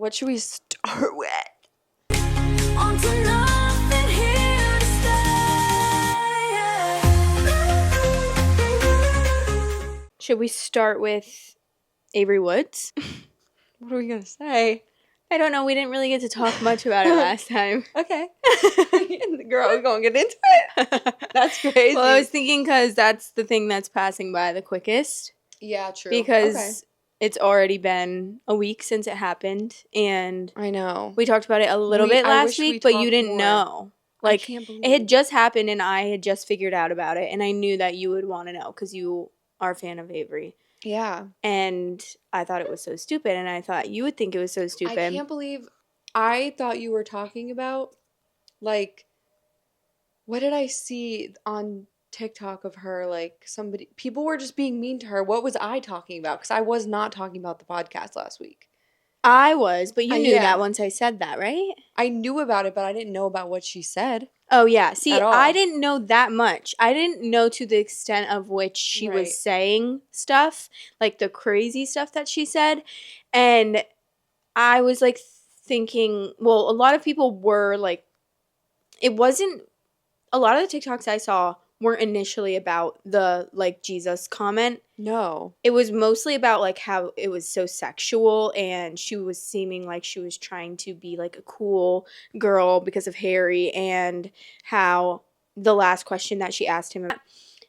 What should we start with? On to nothing here to stay. Should we start with Avery Woods? What are we going to say? I don't know. We didn't really get to talk much about it last time. Okay. Girl, we're going to get into it? That's crazy. Well, I was thinking because that's the thing that's passing by the quickest. Yeah, true. Because it's already been a week since it happened. And I know. we talked about it a little bit last week, but you didn't know. Like, I can't believe it had just happened and I had just figured out about it. And I knew that you would want to know because you are a fan of Avery. Yeah. And I thought it was so stupid. And I thought you would think it was so stupid. I can't believe I thought you were talking about, like, what did I see on TikTok of her? Like, people were just being mean to her. What was I talking about? Because I was not talking about the podcast last week. I was, but you knew yeah. that once I said that, right? I knew about it, but I didn't know about what she said. Oh, yeah. See, At all. I didn't know that much. I didn't know to the extent of which she was saying stuff, like the crazy stuff that she said. And I was like thinking, well, a lot of people were like, it wasn't, a lot of the TikToks I saw weren't initially about the like Jesus comment. No. It was mostly about like how it was so sexual and she was seeming like she was trying to be like a cool girl because of Harry and how the last question that she asked him.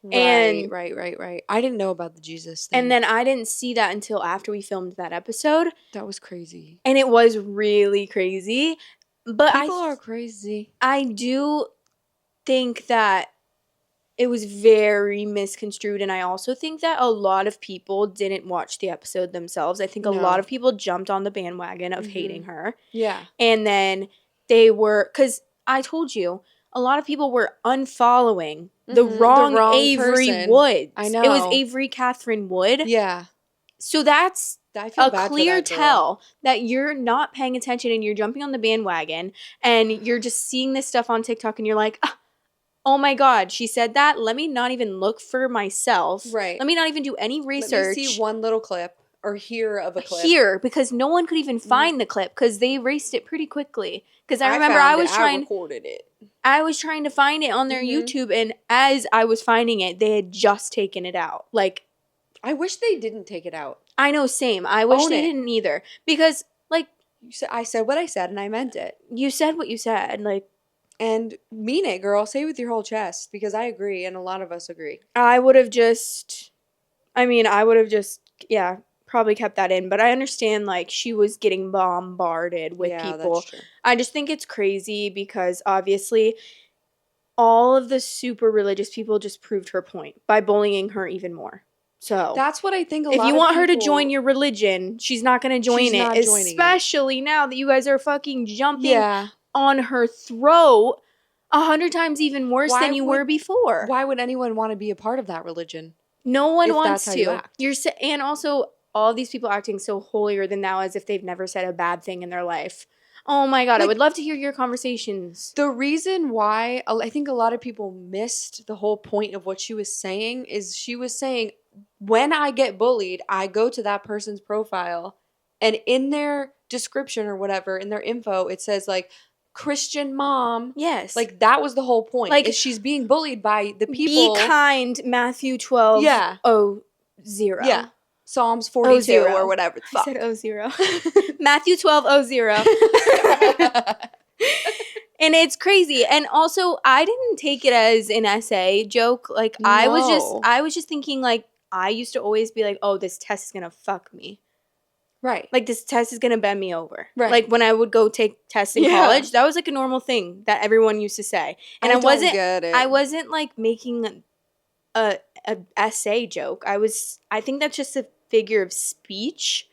Right. I didn't know about the Jesus thing. And then I didn't see that until after we filmed that episode. That was crazy. And it was really crazy. But People are crazy. I do think that it was very misconstrued, and I also think that a lot of people didn't watch the episode themselves. I think a lot of people jumped on the bandwagon of hating her. Yeah. And then they were, because I told you, a lot of people were unfollowing the wrong Avery person. Woods. I know. It was Avery Catherine Wood. Yeah. So that's I feel a bad for clear that girl. tell that you're not paying attention and you're jumping on the bandwagon and you're just seeing this stuff on TikTok and you're like, oh my God, she said that. Let me not even look for myself. Right. Let me not even do any research. Let me see one little clip or hear of a clip. Here, because no one could even find the clip because they erased it pretty quickly. Because I remember I recorded it. I was trying to find it on their YouTube, and as I was finding it, they had just taken it out. Like, I wish they didn't take it out. I know, same. I wish they didn't either. Because, like, I said what I said and I meant it. You said what you said, like. And mean it, girl. Say it with your whole chest, because I agree, and a lot of us agree. I would have just, yeah, probably kept that in. But I understand, like, she was getting bombarded with people. That's true. I just think it's crazy because, obviously, all of the super religious people just proved her point by bullying her even more. So that's what I think. If you want her to join your religion, she's not going to join it. Especially now that you guys are fucking jumping on her throat 100 times even worse than you were before. Why would anyone want to be a part of that religion? No one wants to. And also all these people acting so holier than thou as if they've never said a bad thing in their life. Oh my God, I would love to hear your conversations. The reason why I think a lot of people missed the whole point of what she was saying is she was saying, when I get bullied, I go to that person's profile and in their description or whatever, in their info, it says like, Christian mom. Yes. Like, that was the whole point. Like, is she's being bullied by the people. Be kind, Matthew 12. Yeah. 0. Yeah. Psalms 42 or whatever. I said 0. Matthew 12, 0. And it's crazy. And also, I didn't take it as an essay joke. Like, no. I was just thinking, like, I used to always be like, oh, this test is going to fuck me. Right. Like, this test is going to bend me over. Right. Like, when I would go take tests in college, that was, like, a normal thing that everyone used to say. And I wasn't, like, making a essay joke. I think that's just a figure of speech.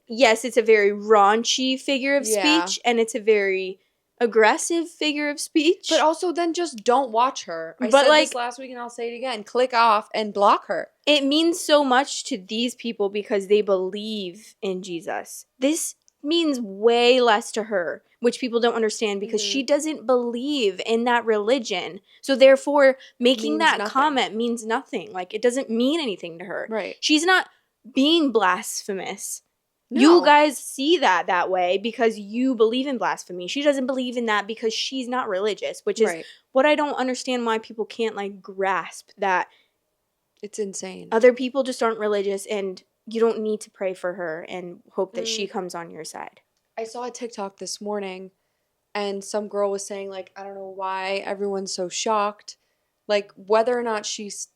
Yes, it's a very raunchy figure of speech, and it's a very aggressive figure of speech. But also, then just don't watch her. I said this last week, and I'll say it again. Click off and block her. It means so much to these people because they believe in Jesus. This means way less to her, which people don't understand because she doesn't believe in that religion. So therefore, making that comment means nothing. Like, it doesn't mean anything to her. Right. She's not being blasphemous. You No. guys see that way because you believe in blasphemy. She doesn't believe in that because she's not religious, which is Right. what I don't understand why people can't like grasp that It's insane. other people just aren't religious and you don't need to pray for her and hope that she comes on your side. I saw a TikTok this morning and some girl was saying, like, I don't know why everyone's so shocked. Like, whether or not she's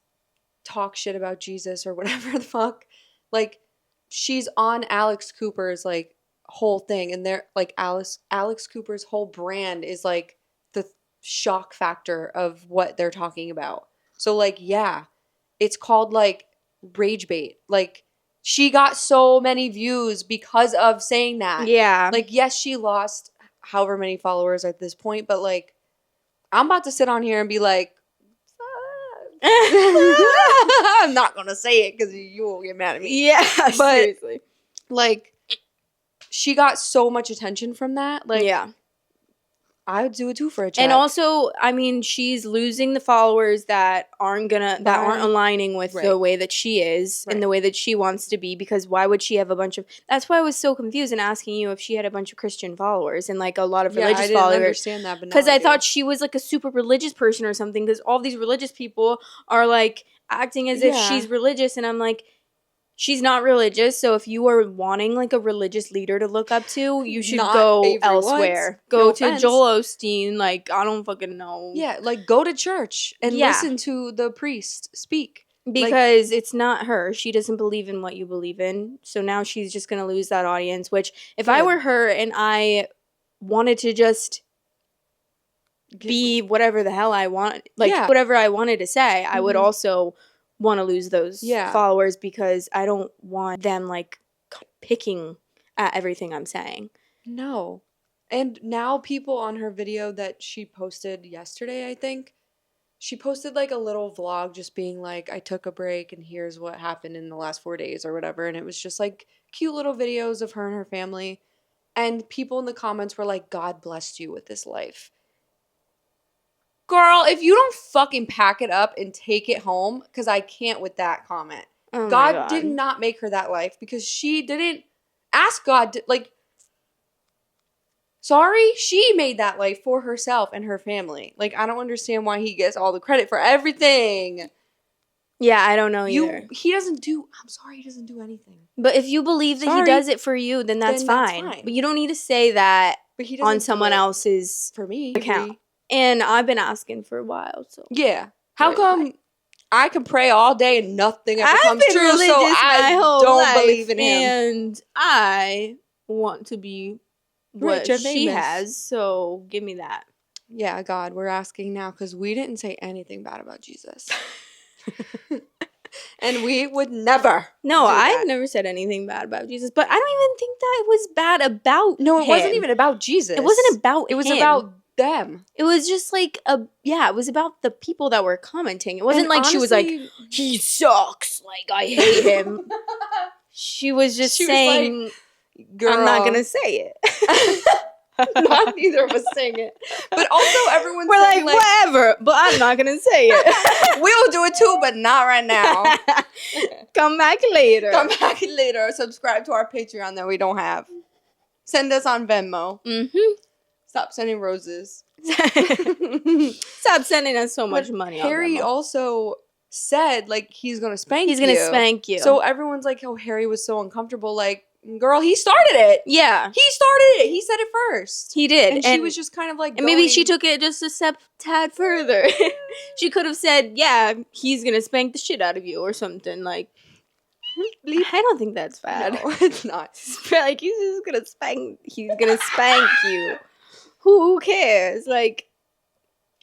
talk shit about Jesus or whatever the fuck, like, she's on Alex Cooper's, like, whole thing. And they're, like, Alex Cooper's whole brand is, like, the shock factor of what they're talking about. So, like, yeah, it's called, like, rage bait. Like, she got so many views because of saying that. Yeah. Like, yes, she lost however many followers at this point, but, like, I'm about to sit on here and be like, I'm not going to say it because you will get mad at me. Yeah, But, seriously. like, she got so much attention from that. Like, yeah. I would do it too for a check. And also, I mean, she's losing the followers that aren't aligning with the way that she is and the way that she wants to be, because why would she have a bunch of, that's why I was so confused in asking you if she had a bunch of Christian followers and like a lot of religious I didn't followers. understand that, but because I thought she was like a super religious person or something, because all these religious people are like acting as if she's religious, and I'm like, she's not religious, so if you are wanting like a religious leader to look up to, you should go Avery elsewhere. Woods. Go No to offense. Joel Osteen. Like, I don't fucking know. Yeah, like, go to church and listen to the priest speak. Because it's not her. She doesn't believe in what you believe in. So now she's just going to lose that audience, which if I were her and I wanted to just be whatever the hell I want, like whatever I wanted to say, I would also want to lose those followers, because I don't want them like picking at everything I'm saying. No. And now people on her video that she posted yesterday, I think, she posted like a little vlog just being like, I took a break and here's what happened in the last 4 days or whatever. And it was just like cute little videos of her and her family. And people in the comments were like, God blessed you with this life. Girl, if you don't fucking pack it up and take it home, because I can't with that comment. Oh God did not make her that life, because she didn't ask God to, like, sorry, she made that life for herself and her family. Like, I don't understand why he gets all the credit for everything. Yeah, I don't know either. He doesn't do, I'm sorry, he doesn't do anything. But if you believe that he does it for you, then that's fine. But you don't need to say that on someone else's for me account. And I've been asking for a while, so. Yeah. How come I can pray all day and nothing ever comes true, so my whole don't life, believe in him. And I want to be what Rich and she famous. has, so give me that. Yeah, God, we're asking now, because we didn't say anything bad about Jesus. And we would never. No, I've never said anything bad about Jesus, but I don't even think that it was bad about No, it him. wasn't even about Jesus. It wasn't about It was him. about them. It was just like it was about the people that were commenting. It wasn't like she was like, he sucks, like I hate him. She was just saying, like, girl. I'm not gonna say it. Not neither of us saying it. But also everyone's We're saying, like, whatever, but I'm not gonna say it. We'll do it too, but not right now. Come back later. Come back later. Subscribe to our Patreon that we don't have. Send us on Venmo. Mm-hmm. Stop sending roses. Stop sending us so much money. Harry also said, like, he's gonna spank you. He's gonna spank you. So everyone's like, oh, Harry was so uncomfortable. Like, girl, he started it. Yeah. He started it. He said it first. He did. And she was just kind of like, and maybe she took it just a step tad further. She could have said, yeah, he's gonna spank the shit out of you or something. Like, I don't think that's bad. No, it's not. Like, he's gonna spank you. Who cares? Like,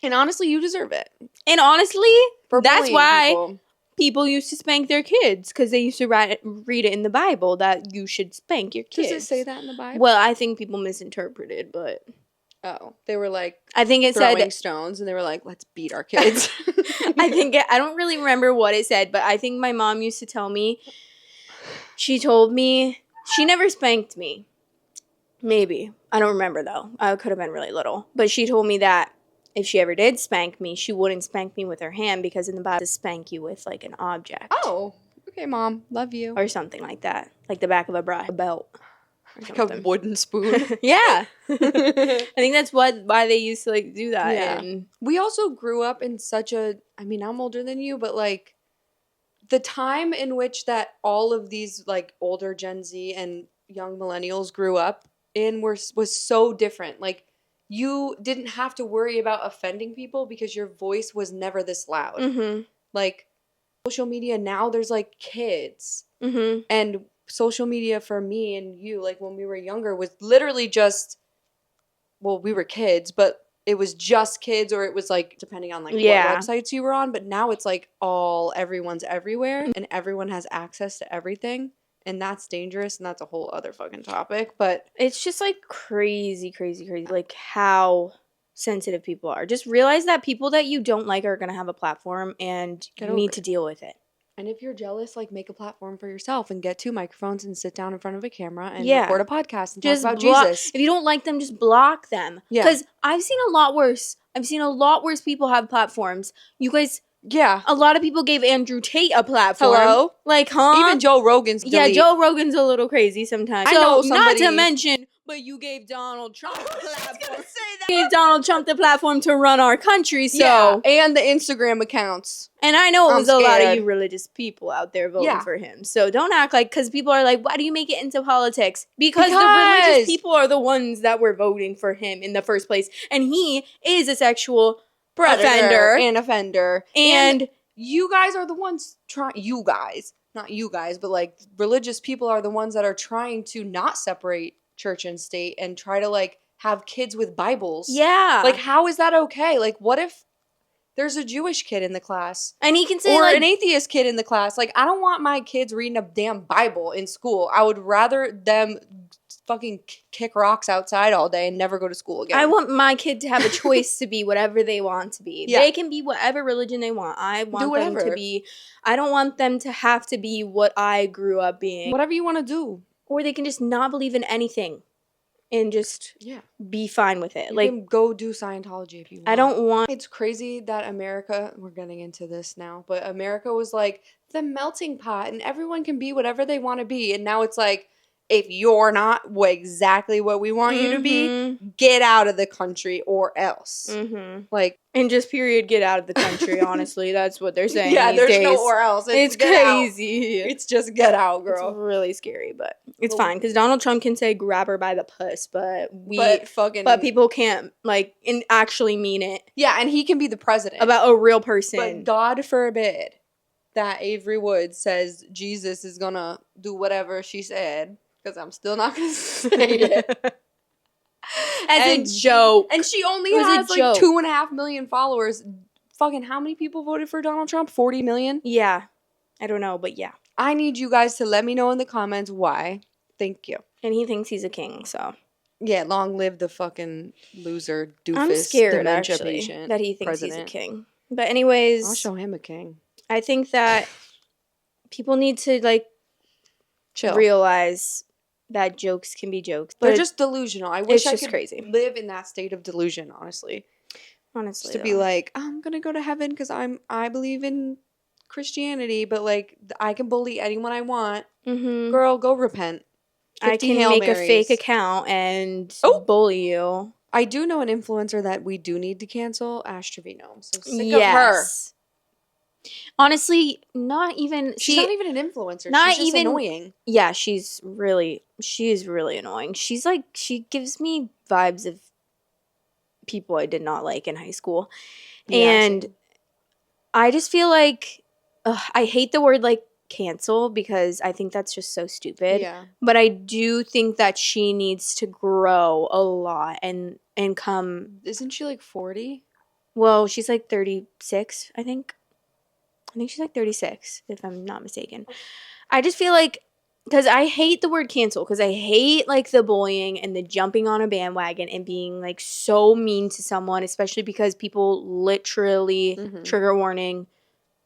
and honestly, you deserve it. And honestly, that's why people used to spank their kids, because they used to read it in the Bible that you should spank your kids. Does it say that in the Bible? Well, I think people misinterpreted, but they were like, I think it throwing said stones, and they were like, let's beat our kids. I don't really remember what it said, but I think my mom used to tell me. She told me she never spanked me. Maybe. I don't remember, though. I could have been really little. But she told me that if she ever did spank me, she wouldn't spank me with her hand, because in the Bible, to spank you with, like, an object. Oh, okay, Mom, love you. Or something like that. Like the back of a bra belt. Like a wooden spoon. Yeah. I think that's why they used to like do that. Yeah. And We also grew up in such a, I mean, I'm older than you, but like the time in which that all of these like older Gen Z and young millennials grew up in was so different. Like you didn't have to worry about offending people because your voice was never this loud. mm-hmm. Like social media now, there's like kids. Mm-hmm. And social media for me and you, like when we were younger, was literally just, well, we were kids, but it was just kids, or it was like depending on like what websites you were on. But now it's like everyone's everywhere and everyone has access to everything. And that's dangerous, and that's a whole other fucking topic. But it's just like crazy, like how sensitive people are. Just realize that people that you don't like are going to have a platform, and you need to deal with it. And if you're jealous, like make a platform for yourself and get 2 microphones and sit down in front of a camera and record a podcast and just talk about Jesus. If you don't like them, just block them. Yeah. Because I've seen a lot worse. People have platforms. You guys, a lot of people gave Andrew Tate a platform. Hello? Like, huh? Even Joe Rogan's delete. Yeah, Joe Rogan's a little crazy sometimes. I know not to mention, but you gave Donald Trump the platform. Gave Donald Trump the platform to run our country, so. Yeah, and the Instagram accounts. And I know it was a lot of you religious people out there voting for him. So don't act like, because people are like, why do you make it into politics? Because the religious people are the ones that were voting for him in the first place. And he is a sexual offender. And you guys are the ones you guys, not you guys, but like religious people are the ones that are trying to not separate church and state and try to like have kids with Bibles. Yeah. Like, how is that okay? Like, what if there's a Jewish kid in the class? And he can say, or like, an atheist kid in the class. Like, I don't want my kids reading a damn Bible in school. I would rather them fucking kick rocks outside all day and never go to school again. I want my kid to have a choice to be whatever they want to be. Yeah. They can be whatever religion they want. I want them to be, I don't want them to have to be what I grew up being. Whatever you want to do. Or they can just not believe in anything and just be fine with it. You can go do Scientology if you want. I don't want... It's crazy that America, we're getting into this now, but America was like the melting pot and everyone can be whatever they want to be. And now it's like, if you're not exactly what we want you to be, get out of the country or else. Like, and just period, get out of the country, honestly. That's what they're saying. Yeah, there's no or else. It's crazy. It's just get out, girl. It's really scary, but it's fine. Because Donald Trump can say grab her by the puss, but people can't, like, actually mean it. Yeah, and he can be the president. About a real person. But God forbid that Avery Woods says Jesus is gonna do whatever she said. Because I'm still not going to say it. As a joke. And she only has like 2.5 million followers. Fucking how many people voted for Donald Trump? 40 million? Yeah. I don't know, but yeah. I need you guys to let me know in the comments why. Thank you. And he thinks he's a king, so. Yeah, long live the fucking loser, doofus, I'm scared, dementia actually, patient that he thinks president. He's a king. But anyways. I'll show him a king. I think that people need to, like, chill. Realize that jokes can be jokes. They're just delusional. I wish I could crazy. live in that state of delusion, honestly. Just to be like, I'm going to go to heaven because I believe in Christianity, but like I can bully anyone I want. Girl, go repent. I can make a fake account and bully you. I do know an influencer that we do need to cancel, Ash Trevino. I'm so sick of her. Honestly, not even... She's not even an influencer. She's just annoying. Yeah, she's really annoying. She's like... She gives me vibes of people I did not like in high school. Yeah, and I just feel like... I hate the word, like, cancel because I think that's just so stupid. Yeah. But I do think that she needs to grow a lot and come... Isn't she like 40? Well, she's like 36, I think. I think she's like 36, if I'm not mistaken. I just feel like, because I hate the word cancel, because I hate, like, the bullying and the jumping on a bandwagon and being, like, so mean to someone, especially because people literally, trigger warning,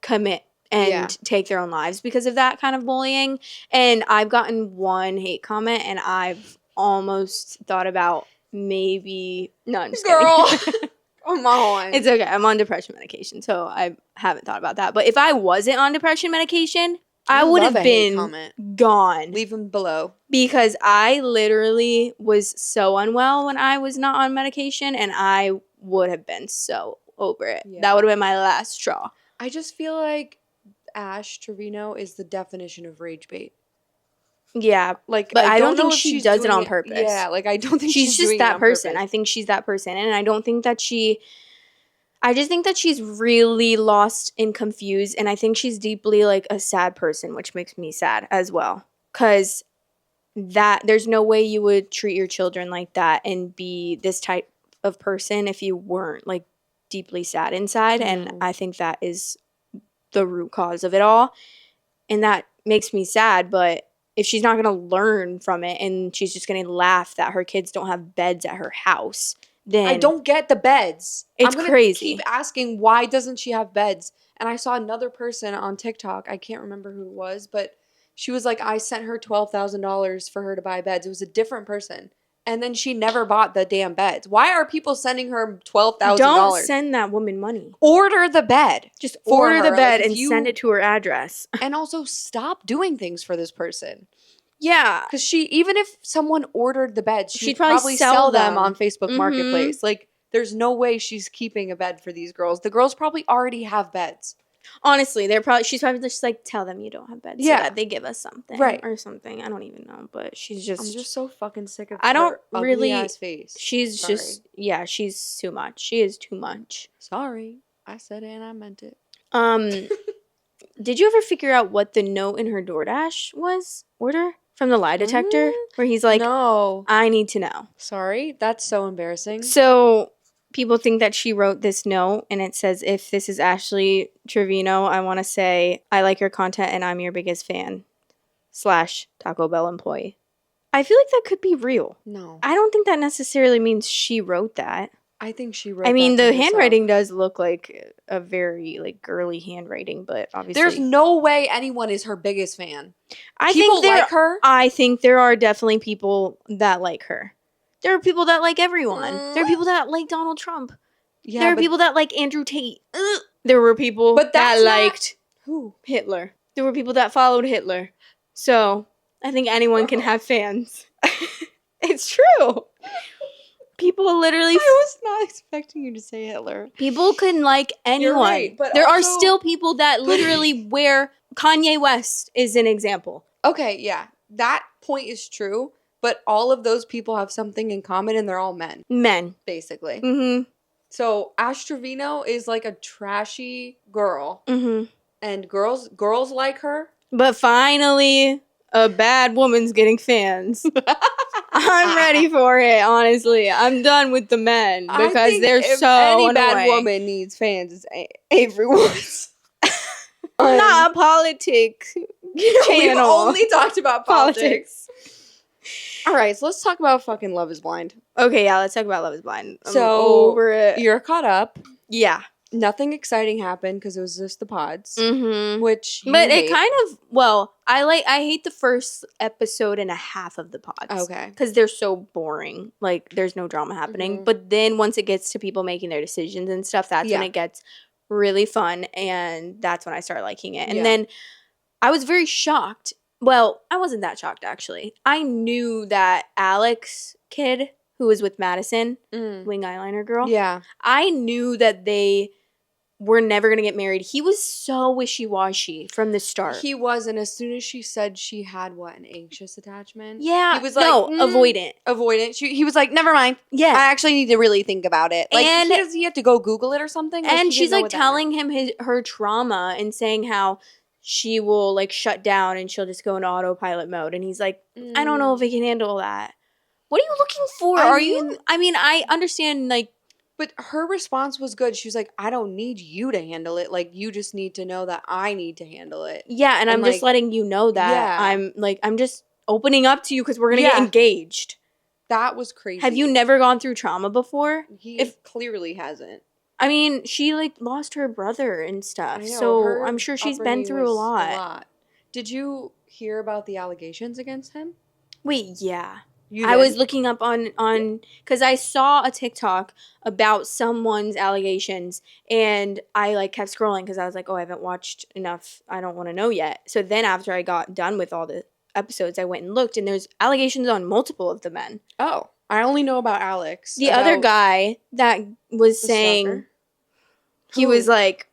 commit and take their own lives because of that kind of bullying. And I've gotten one hate comment, and I've almost thought about maybe... No, I'm just kidding. Come on. It's okay. I'm on depression medication, so I haven't thought about that. But if I wasn't on depression medication, I would love have a hate been comment. gone. Leave them below. Because I literally was so unwell when I was not on medication, and I would have been so over it. Yeah. That would have been my last straw. I just feel like Ash Trevino is the definition of rage bait. Yeah, Like, but I don't know think if she she's does it doing on purpose. Yeah, like I don't think she's just doing it that on person. purpose. I think she's that person, and I don't think that I just think that she's really lost and confused, and I think she's deeply like a sad person, which makes me sad as well. Cause there's no way you would treat your children like that and be this type of person if you weren't like deeply sad inside. And I think that is the root cause of it all. And that makes me sad, but if she's not going to learn from it and she's just going to laugh that her kids don't have beds at her house, then I don't get the beds. It's I'm gonna crazy. keep asking why doesn't she have beds? And I saw another person on TikTok. I can't remember who it was, but she was like, I sent her $12,000 for her to buy beds. It was a different person. And then she never bought the damn beds. Why are people sending her $12,000? Don't send that woman money. Order the bed. Just for order the her. bed Like, and send it to her address. And also stop doing things for this person. Yeah. Because even if someone ordered the beds, she'd probably probably sell sell them them. on Facebook Marketplace. Like, there's no way she's keeping a bed for these girls. The girls probably already have beds. Honestly, she's probably just like, tell them you don't have beds. Yeah. So that they give us something. Right. Or something. I don't even know. But I'm just so fucking sick of I don't her ugly really- ass face. She's Sorry. just, yeah, she's too much. She is too much. Sorry. I said it and I meant it. Did you ever figure out what the note in her DoorDash order from the lie detector? Where he's like, no. I need to know. Sorry. That's so embarrassing. So people think that she wrote this note and it says, if this is Ashley Trevino, I want to say, I like your content and I'm your biggest fan. / Taco Bell employee. I feel like that could be real. No. I don't think that necessarily means she wrote that. I think she wrote I mean, that to the herself. handwriting does look like a very like girly handwriting, but obviously There's no way anyone is her biggest fan. I People think there, like her. I think there are definitely people that like her. There are people that like everyone. There are people that like Donald Trump. Yeah, there are but people that like Andrew Tate. There were people But that that's not- liked who? Hitler. There were people that followed Hitler. So I think anyone can have fans. It's true. People literally. I was not expecting you to say Hitler. People can like anyone. right, but there are also- still people that literally wear. Kanye West is an example. Okay, yeah. That point is true, but all of those people have something in common and they're all men, Men. basically. Mm-hmm. So Ash Trevino is like a trashy girl, Mm-hmm. and girls like her. But finally, a bad woman's getting fans. I'm ready for it, honestly. I'm done with the men I because think they're if so any bad annoying. woman needs fans, it's Avery Woods. Not a politics We've channel. only talked about politics. All right, so let's talk about fucking Love is Blind. Okay, yeah, let's talk about Love is Blind. I'm So, over it. You're caught up. Yeah. Nothing exciting happened because it was just the pods, Mm-hmm. which you But hate. it kind of, I hate the first episode and a half of the pods. Okay. Because they're so boring. Like, there's no drama happening. Mhm. But then once it gets to people making their decisions and stuff, that's when Yeah. it gets really fun. And that's when I start liking it. And Yeah. then I was very shocked. Well, I wasn't that shocked, actually. I knew that Alex kid who was with Madison, wing eyeliner girl. Yeah. I knew that they were never going to get married. He was so wishy-washy from the start. He was, and as soon as she said she had an anxious attachment. Yeah. He was no, like, avoidant. Avoidant. He was like, never mind. Yeah. I actually need to really think about it. Like, And- does he have to go Google it or something? Like, And he she's didn't know like what that telling him her trauma and saying how she will like shut down and she'll just go into autopilot mode. And he's like, meant. I don't know if I can handle that. What are you looking for? I mean, I understand like, But her response was good. She was like, I don't need you to handle it. Like, you just need to know that I need to handle it. yeah, and I'm And, just like, letting you know that yeah. I'm just opening up to you because we're going to get Yeah. engaged. That was crazy. Have you never gone through trauma before? He clearly hasn't. I mean, she like lost her brother and stuff. I know, So her I'm sure she's been upbringing through a was lot. Did you hear about the allegations against him? Wait, yeah. I was looking up on because I saw a TikTok about someone's allegations, and I like kept scrolling because I was like, oh, I haven't watched enough. I don't want to know yet. So then after I got done with all the episodes, I went and looked, and there's allegations on multiple of the men. Oh, I only know about Alex. The other guy that was saying, stalker? he was like,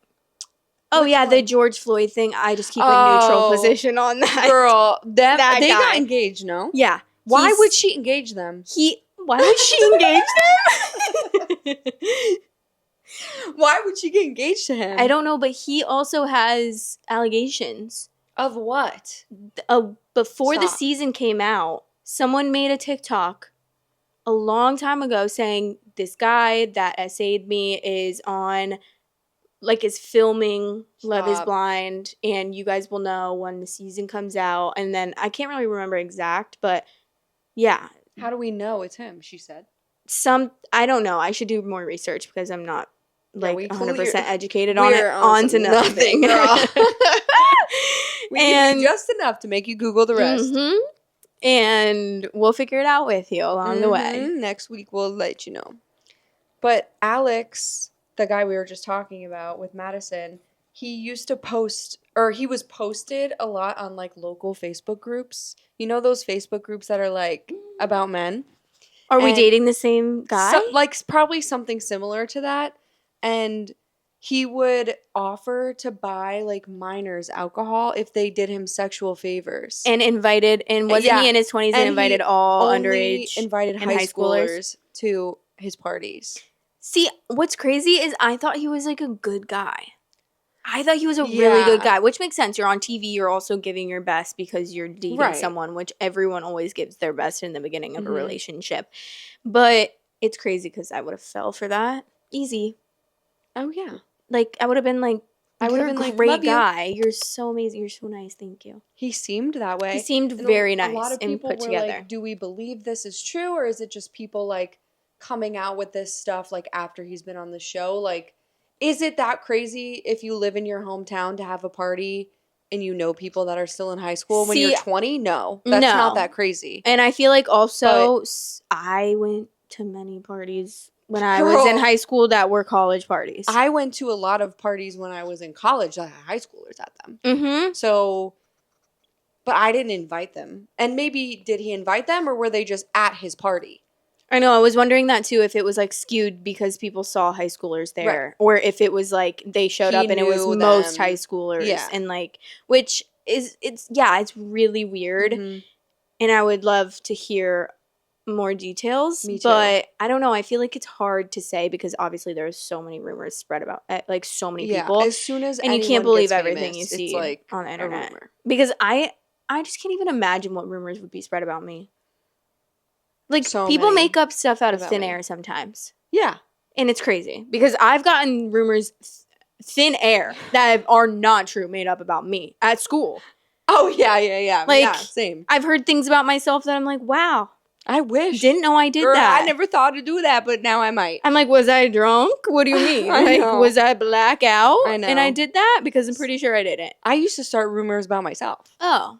oh, Which yeah, the one? George Floyd thing. I just keep a neutral position on that. Girl, they That guy. got engaged, no? Yeah. Why would she engage them? Why would she engage them? Why would she get engaged to him? I don't know, but he also has allegations. Of what? Before the Stop. season came out, someone made a TikTok a long time ago saying this guy that essayed me is filming Love is Stop. Blind, and you guys will know when the season comes out. And then I can't really remember exact, but yeah. How do we know it's him? She said. I don't know. I should do more research because I'm not like we 100% educated on it. We're On to nothing. girl. We And- give you just enough to make you Google the rest. Mhm. And we'll figure it out with you along the way. Next week we'll let you know. But Alex, the guy we were just talking about with Madison, he used to post, or he was posted a lot on like local Facebook groups. You know those Facebook groups that are like about men? Are we And dating the same guy? Probably something similar to that. And he would offer to buy like minors alcohol if they did him sexual favors. And invited, and wasn't he in his 20s and invited all only underage invited and high schoolers to his parties. See, what's crazy is I thought he was like a good guy. I thought he was a really good guy, which makes sense. You're on TV, you're also giving your best because you're dating someone, which everyone always gives their best in the beginning of a relationship. But it's crazy because I would have fell for that. Easy. Oh, yeah. Like, I would have been like, I would have you're been a like, great love you. guy. You're so amazing. You're so nice. Thank you. He seemed that way. He seemed And very a nice lot of and people put were together. like, do we believe this is true, or is it just people like coming out with this stuff like after he's been on the show? Like, is it that crazy if you live in your hometown to have a party and you know people that are still in high school when you're 20? No, that's not that crazy. And I feel like also I went to many parties when I was in high school that were college parties. I went to a lot of parties when I was in college that had high schoolers at them. Mm-hmm. So, but I didn't invite them. And maybe did he invite them, or were they just at his party? I know. I was wondering that too, if it was like skewed because people saw high schoolers there, or if it was like they showed up and it was most high schoolers, and like, which is it's really weird, and I would love to hear more details. Me too. But I don't know. I feel like it's hard to say because obviously there's so many rumors spread about like so many people. As soon as and you can't believe everything famous, you see it's like on the internet. rumor. Because I just can't even imagine what rumors would be spread about me. Like, So people many make up stuff out of about thin me. air sometimes. Yeah. And it's crazy. Because I've gotten rumors, thin air, that are not true, made up about me at school. Oh, yeah. Like, yeah, same. I've heard things about myself that I'm like, wow. I wish. Didn't know I did Girl, that. I never thought to do that, but now I might. I'm like, was I drunk? What do you mean? I Like, know. was I blackout? I know. And I did that? Because I'm pretty sure I didn't. I used to start rumors about myself. Oh.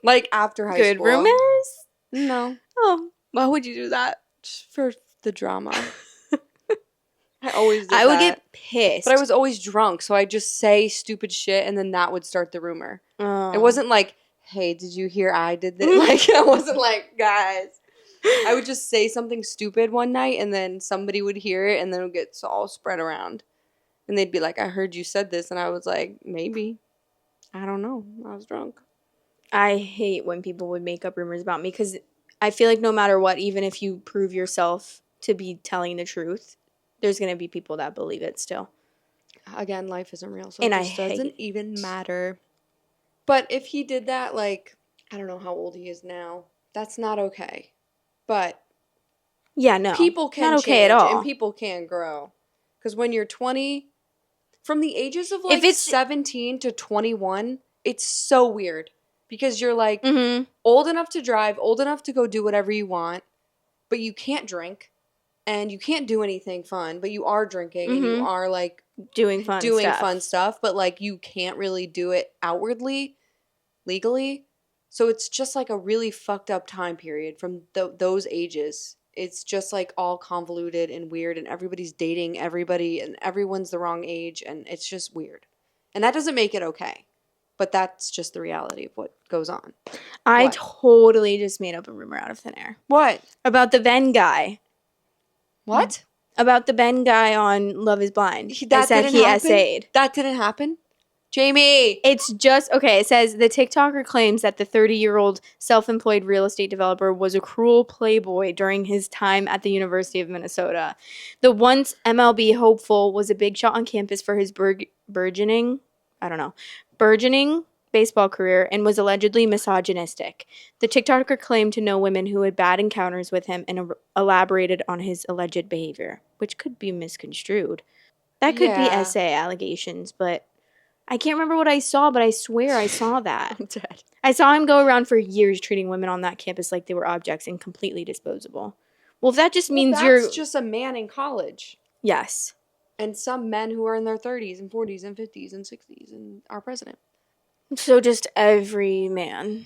Like, after high Good school. rumors? No. Oh. Why would you do that? Just for the drama. I always did I would that. get pissed. But I was always drunk, so I'd just say stupid shit, and then that would start the rumor. Oh. It wasn't like, hey, did you hear I did this? Like, I wasn't like, guys. I would just say something stupid one night, and then somebody would hear it, and then it would get all spread around. And they'd be like, I heard you said this, and I was like, maybe. I don't know. I was drunk. I hate when people would make up rumors about me because I feel like no matter what, even if you prove yourself to be telling the truth, there's going to be people that believe it still. Again, life isn't real, so And it I just hate doesn't even matter. But if he did that, like, I don't know how old he is now. That's not okay. But Yeah, no. people can not okay change, at all. and people can grow. Because when you're 20, from the ages of like If it's 17 to 21, it's so weird. Because you're like Mhm. old enough to drive, old enough to go do whatever you want, but you can't drink and you can't do anything fun, but you are drinking and you are like doing fun doing stuff. fun stuff, but like you can't really do it outwardly, legally. So it's just like a really fucked up time period from those ages. It's just like all convoluted and weird, and everybody's dating everybody, and everyone's the wrong age, and it's just weird. And that doesn't make it okay. But that's just the reality of what goes on. I What? totally just made up a rumor out of thin air. What? About the Ben guy. What? About the Ben guy on Love is Blind. That said didn't he happen? essayed. That didn't happen? Jamie! It's just, okay, it says, the TikToker claims that the 30-year-old self-employed real estate developer was a cruel playboy during his time at the University of Minnesota. The once MLB hopeful was a big shot on campus for his burgeoning baseball career and was allegedly misogynistic. The TikToker claimed to know women who had bad encounters with him and elaborated on his alleged behavior, which could be misconstrued. That could be Yeah. essay allegations, but I can't remember what I saw, but I swear I saw that. I'm dead. I saw him go around for years treating women on that campus like they were objects and completely disposable. Well, if that just means that's just a man in college. Yes. And some men who are in their 30s and 40s and 50s and 60s and are president. So just every man.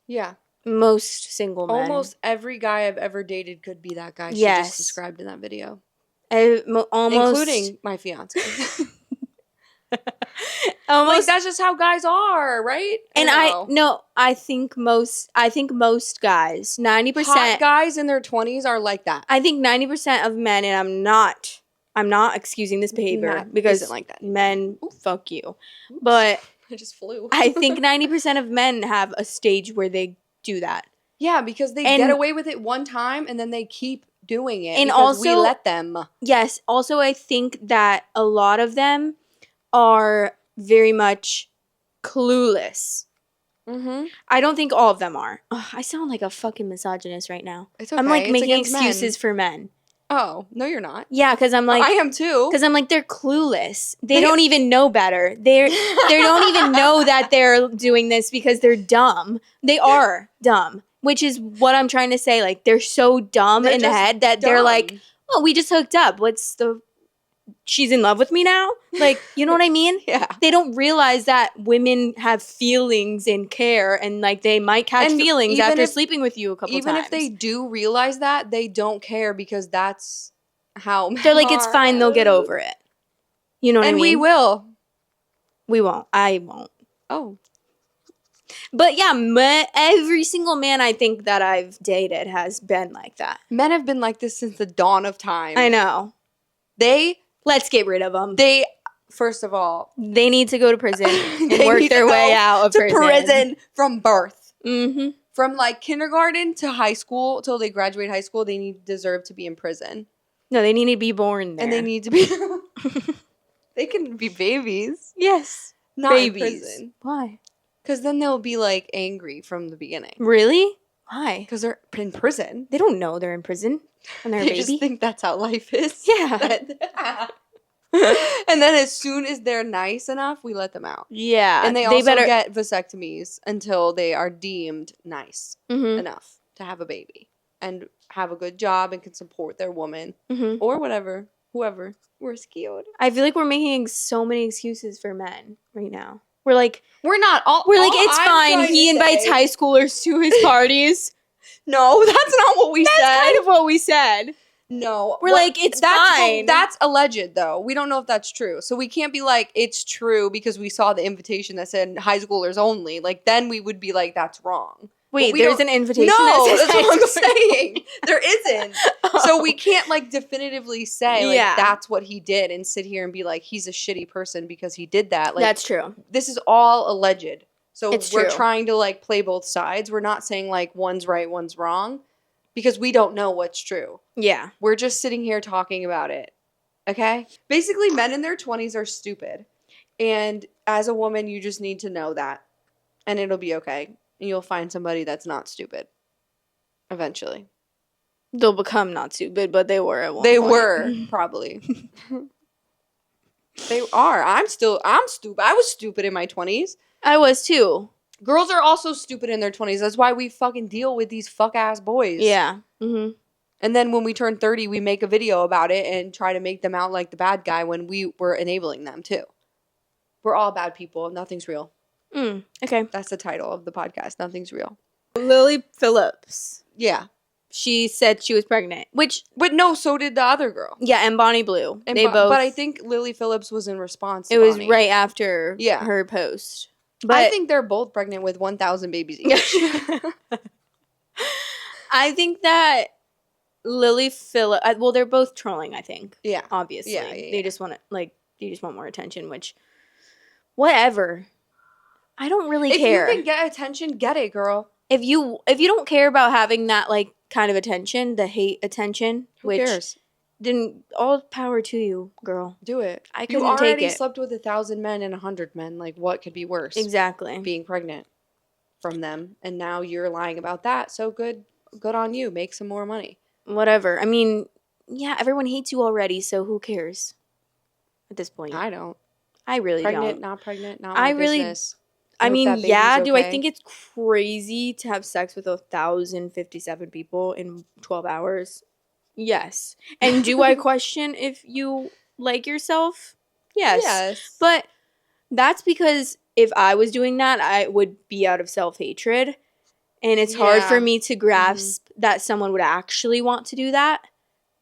Yeah. Most single men. Almost every guy I've ever dated could be that guy she Yes. just described in that video. Almost. Including my fiance. Almost. Like, that's just how guys are, right? And I think most guys, 90%. Hot guys in their 20s are like that. I think 90% of men, and I'm not excusing this behavior Not- because isn't like that. men, fuck you. But I just flew. I think 90% of men have a stage where they do that. Yeah, because they And- get away with it one time and then they keep doing it. And because we also- let them. Yes. Also, I think that a lot of them are very much clueless. Mm-hmm. I don't think all of them are. Ugh, I sound like a fucking misogynist right now. It's okay. I'm like It's making against men. excuses for men. Oh, no, you're not. Yeah, because I'm like, I am too. because I'm like, they're clueless. They don't even know better. They don't even know that they're doing this because they're dumb. They are dumb, which is what I'm trying to say. Like, they're so dumb They're in the just head that they're like, dumb. oh, we just hooked up. She's in love with me now? Like, you know what I mean? Yeah. They don't realize that women have feelings and care, and like they might catch And feelings even after if- sleeping with you a couple Even times. if they do realize that, they don't care because that's how men they're like, it's are. fine, they'll get over it. You know what I And mean? we will. We won't. I won't. Oh. But yeah, every single man I think that I've dated has been like that. Men have been like this since the dawn of time. I know. Let's get rid of them. They, first of all, They need to go to prison and They work need to their way go out of to prison from birth. Mm-hmm. From like kindergarten to high school, till they graduate high school, they deserve to be in prison. No, they need to be born there. And they need to be, they can be babies. yes, Not babies. in prison. Why? Because then they'll be like angry from the beginning. Really? Why? Because they're in prison. They don't know they're in prison when they're a They baby. just think that's how life is. Yeah. And then as soon as they're nice enough, we let them out. Yeah, And they also get vasectomies until they are deemed nice Mhm. enough to have a baby and have a good job and can support their woman Mhm. or whoever. We're scared. I feel like we're making so many excuses for men right now. We're like, We're not all. it's I'm fine. trying He to invites say- high schoolers to his parties. No, that's not what we That's said. kind of what we said. No, We're like, it's fine. That's alleged, though. We don't know if that's true, so we can't be like it's true because we saw the invitation that said high schoolers only. Like then we would be like that's wrong. Wait, we there's don't- an invitation. No, that says that's what I'm high school- saying. There isn't. So we can't like definitively say like Yeah. that's what he did and sit here and be like he's a shitty person because he did that. Like That's true. this is all alleged. So It's we're true. trying to like play both sides. We're not saying like one's right, one's wrong because we don't know what's true. Yeah. We're just sitting here talking about it. Okay? Basically, men in their 20s are stupid. And as a woman, you just need to know that. And it'll be okay. And you'll find somebody that's not stupid. Eventually. They'll become not stupid, but they were at one They point. were, probably. They are. I'm stupid. I was stupid in my 20s. I was too. Girls are also stupid in their 20s. That's why we fucking deal with these fuck-ass boys. Yeah. Mm-hmm. And then when we turn 30, we make a video about it and try to make them out like the bad guy when we were enabling them too. We're all bad people. Nothing's real. Okay. That's the title of the podcast. Nothing's real. Lily Phillips. Yeah. She said she was pregnant, which, But no, so did the other girl. yeah, and Bonnie Blue. And They both. But I think Lily Phillips was in response to it was Bonnie. right after Yeah. her post. But I think they're both pregnant with 1,000 babies each. I think that Lily Phillips. Well, they're both trolling. I think. Yeah. Obviously, Yeah, they just want to they just want more attention. Which, whatever. I don't really care. If you can get attention, get it, girl. If you don't care about having that like kind of attention, the hate attention, Who cares? Then all power to you, girl. Do it. I couldn't You already take it. slept with 1,000 men and 100 men. Like, what could be worse? Exactly. Being pregnant from them, and now you're lying about that. So good on you. Make some more money. Whatever. I mean, yeah, everyone hates you already, so who cares? At this point, I don't. I really Pregnant, don't. not pregnant, not my business. I hope mean, that baby's yeah. Do I okay. think it's crazy to have sex with 1,057 people in 12 hours? Yes. And do I question if you like yourself? Yes. Yes. But that's because if I was doing that, I would be out of self-hatred. And it's hard for Yeah. me to grasp that someone would actually want to do that.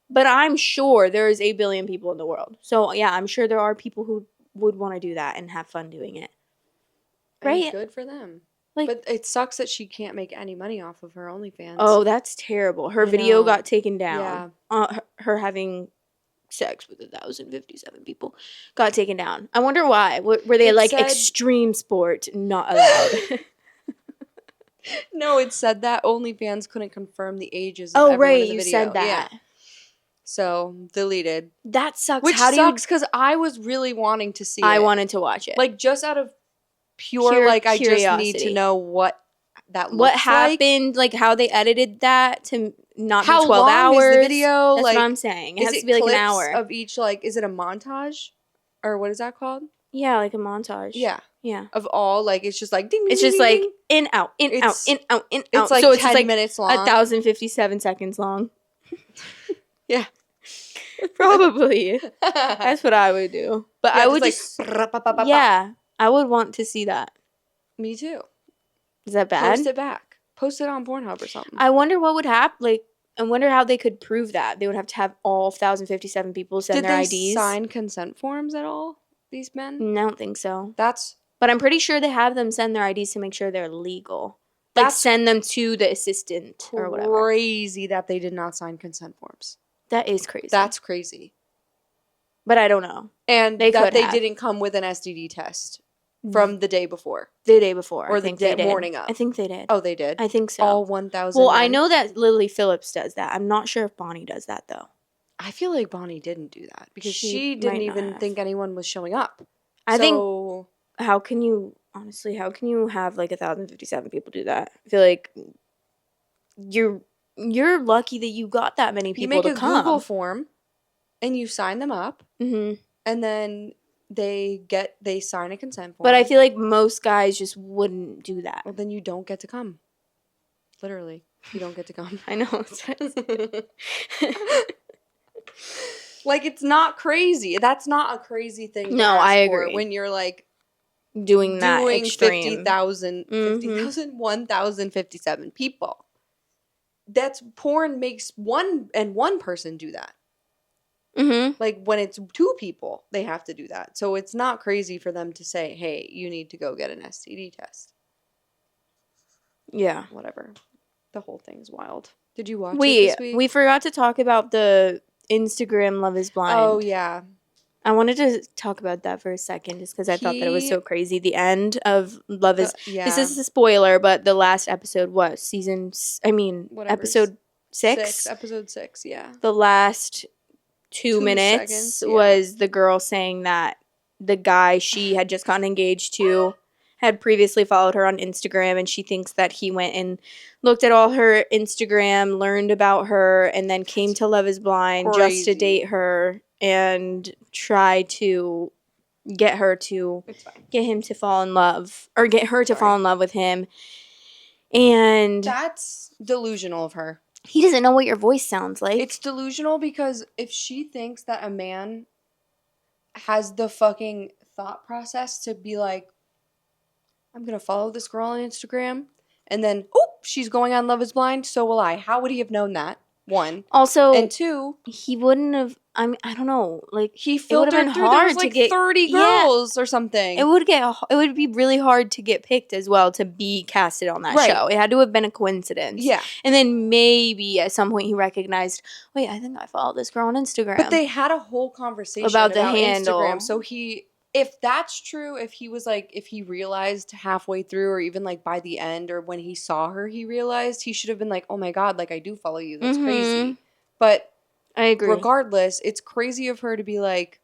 But I'm sure there's 8 billion people in the world. So, yeah, I'm sure there are people who would want to do that and have fun doing it. Right? And good for them. Like, But it sucks that she can't make any money off of her OnlyFans. oh, that's terrible. Her I video know. got taken down. Yeah. Her having sex with 1,057 people got taken down. I wonder why. Were they It like said- extreme sport, not allowed? No, it said that OnlyFans couldn't confirm the ages of Oh, everyone right. in the You video. said that. Yeah. So, deleted. That sucks. Which How do sucks because I was really wanting to see it. I wanted to watch it. Like, just out of pure I just need curiosity. to know what that looks what like. happened, like how they edited that to not How be 12 long hours. is the video? That's like, what I'm saying. It is has it to be like an clips hour. of each, like, is it a montage? Or what is that called? Yeah, like a montage. Yeah. Yeah. Of all, like, it's just like, ding, ding, It's ding, just ding, like ding. in, out, in, out, It's- in, out, in, out. It's like so it's 10 just like minutes long. 1,057 seconds long. Yeah. Probably. That's what I would do. But Yeah, I would like, just, ra-pa-pa-pa-pa. yeah, I would want to see that. Me too. Is that bad? Post it back. Post it on Pornhub or something. I wonder what would happen. Like, I wonder how they could prove that. They would have to have all 1,057 people send Did their they IDs. sign consent forms at all, these men? I don't think so. That's But I'm pretty sure they have them send their IDs to make sure they're legal. Like, That's send them to the assistant or whatever. crazy that they did not sign consent forms. That is crazy. That's crazy. But I don't know. And They that could they have. didn't come with an STD test from the day before. The day before. Or I the think day- they did. morning of. I think they did. Oh, they did? I think so. All 1,000 well, I men? know that Lily Phillips does that. I'm not sure if Bonnie does that, though. I feel like Bonnie didn't do that because She she might didn't not even have. think anyone was showing up. I think, So, how can you, honestly, how can you have like 1,057 people do that? I feel like you're lucky that you got that many you people make to a come. Google form and you sign them up hmm and then they sign a consent form. But I feel like most guys just wouldn't do that. Well, then you don't get to come. Literally. You don't get to come. I know. Like, it's not crazy. That's not a crazy thing to No, ask I for agree. when you're, like, doing that doing extreme. 50,000, Mhm. 1,057 people. That's porn makes one person do that. Mm-hmm. Like, when it's 2 people, they have to do that. So it's not crazy for them to say, hey, you need to go get an STD test. Yeah. Whatever. The whole thing's wild. Did you watch it Wait, this week? we forgot to talk about the Instagram Love is Blind. Oh, yeah. I wanted to talk about that for a second just because I thought that it was He- so crazy. The end of Love is... Yeah. This is a spoiler, but the last episode was Whatever. episode 6? Episode 6, yeah. The last 2 2 minutes seconds, yeah. was the girl saying that the guy she had just gotten engaged to had previously followed her on Instagram, and she thinks that he went and looked at all her Instagram, learned about her, and then came to Love is Blind just to Crazy. date her and try to get her to It's fine. get him to fall in love, or get her to Sorry. fall in love with him. And That's delusional of her. he doesn't know what your voice sounds like. It's delusional because if she thinks that a man has the fucking thought process to be like, I'm going to follow this girl on Instagram. And then, she's going on Love is Blind. So will I. How would he have known that? One. Also, and two, he wouldn't have. I mean, I don't know. Like he it would have filtered been through. There was hard to like get 30 girls or something. It would be really hard to get picked as well to be casted on that Right. show. It had to have been a coincidence. Yeah. And then maybe at some point he recognized, wait, I think I followed this girl on Instagram. But they had a whole conversation About the handle. Instagram. So if that's true, if he realized halfway through or even like by the end or when he saw her, he realized, he should have been like, oh my God, like I do follow you. That's crazy. But I agree. Regardless, it's crazy of her to be like,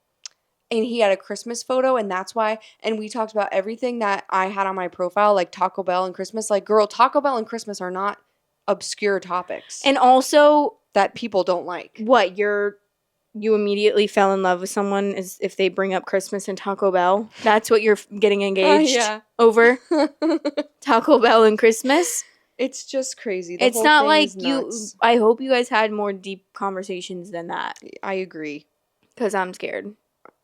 and he had a Christmas photo and that's why, and we talked about everything that I had on my profile, like Taco Bell and Christmas. Like, girl, Taco Bell and Christmas are not obscure topics. And also that people don't like. What, you immediately fell in love with someone is if they bring up Christmas and Taco Bell? That's what you're getting engaged over? Taco Bell and Christmas? It's just crazy. It's not like I hope you guys had more deep conversations than that. I agree. Because I'm scared.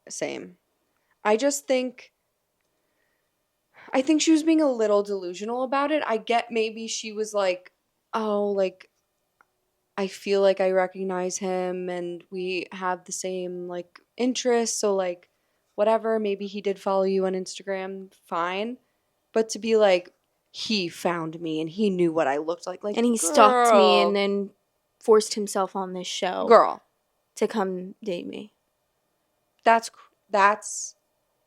Same. I think she was being a little delusional about it. I get maybe she was like, oh, like, I feel like I recognize him and we have the same, like, interests. So, like, whatever. Maybe he did follow you on Instagram. Fine. But to be like, he found me and he knew what I looked like. Like, and he stalked me and then forced himself on this show. Girl. To come date me. That's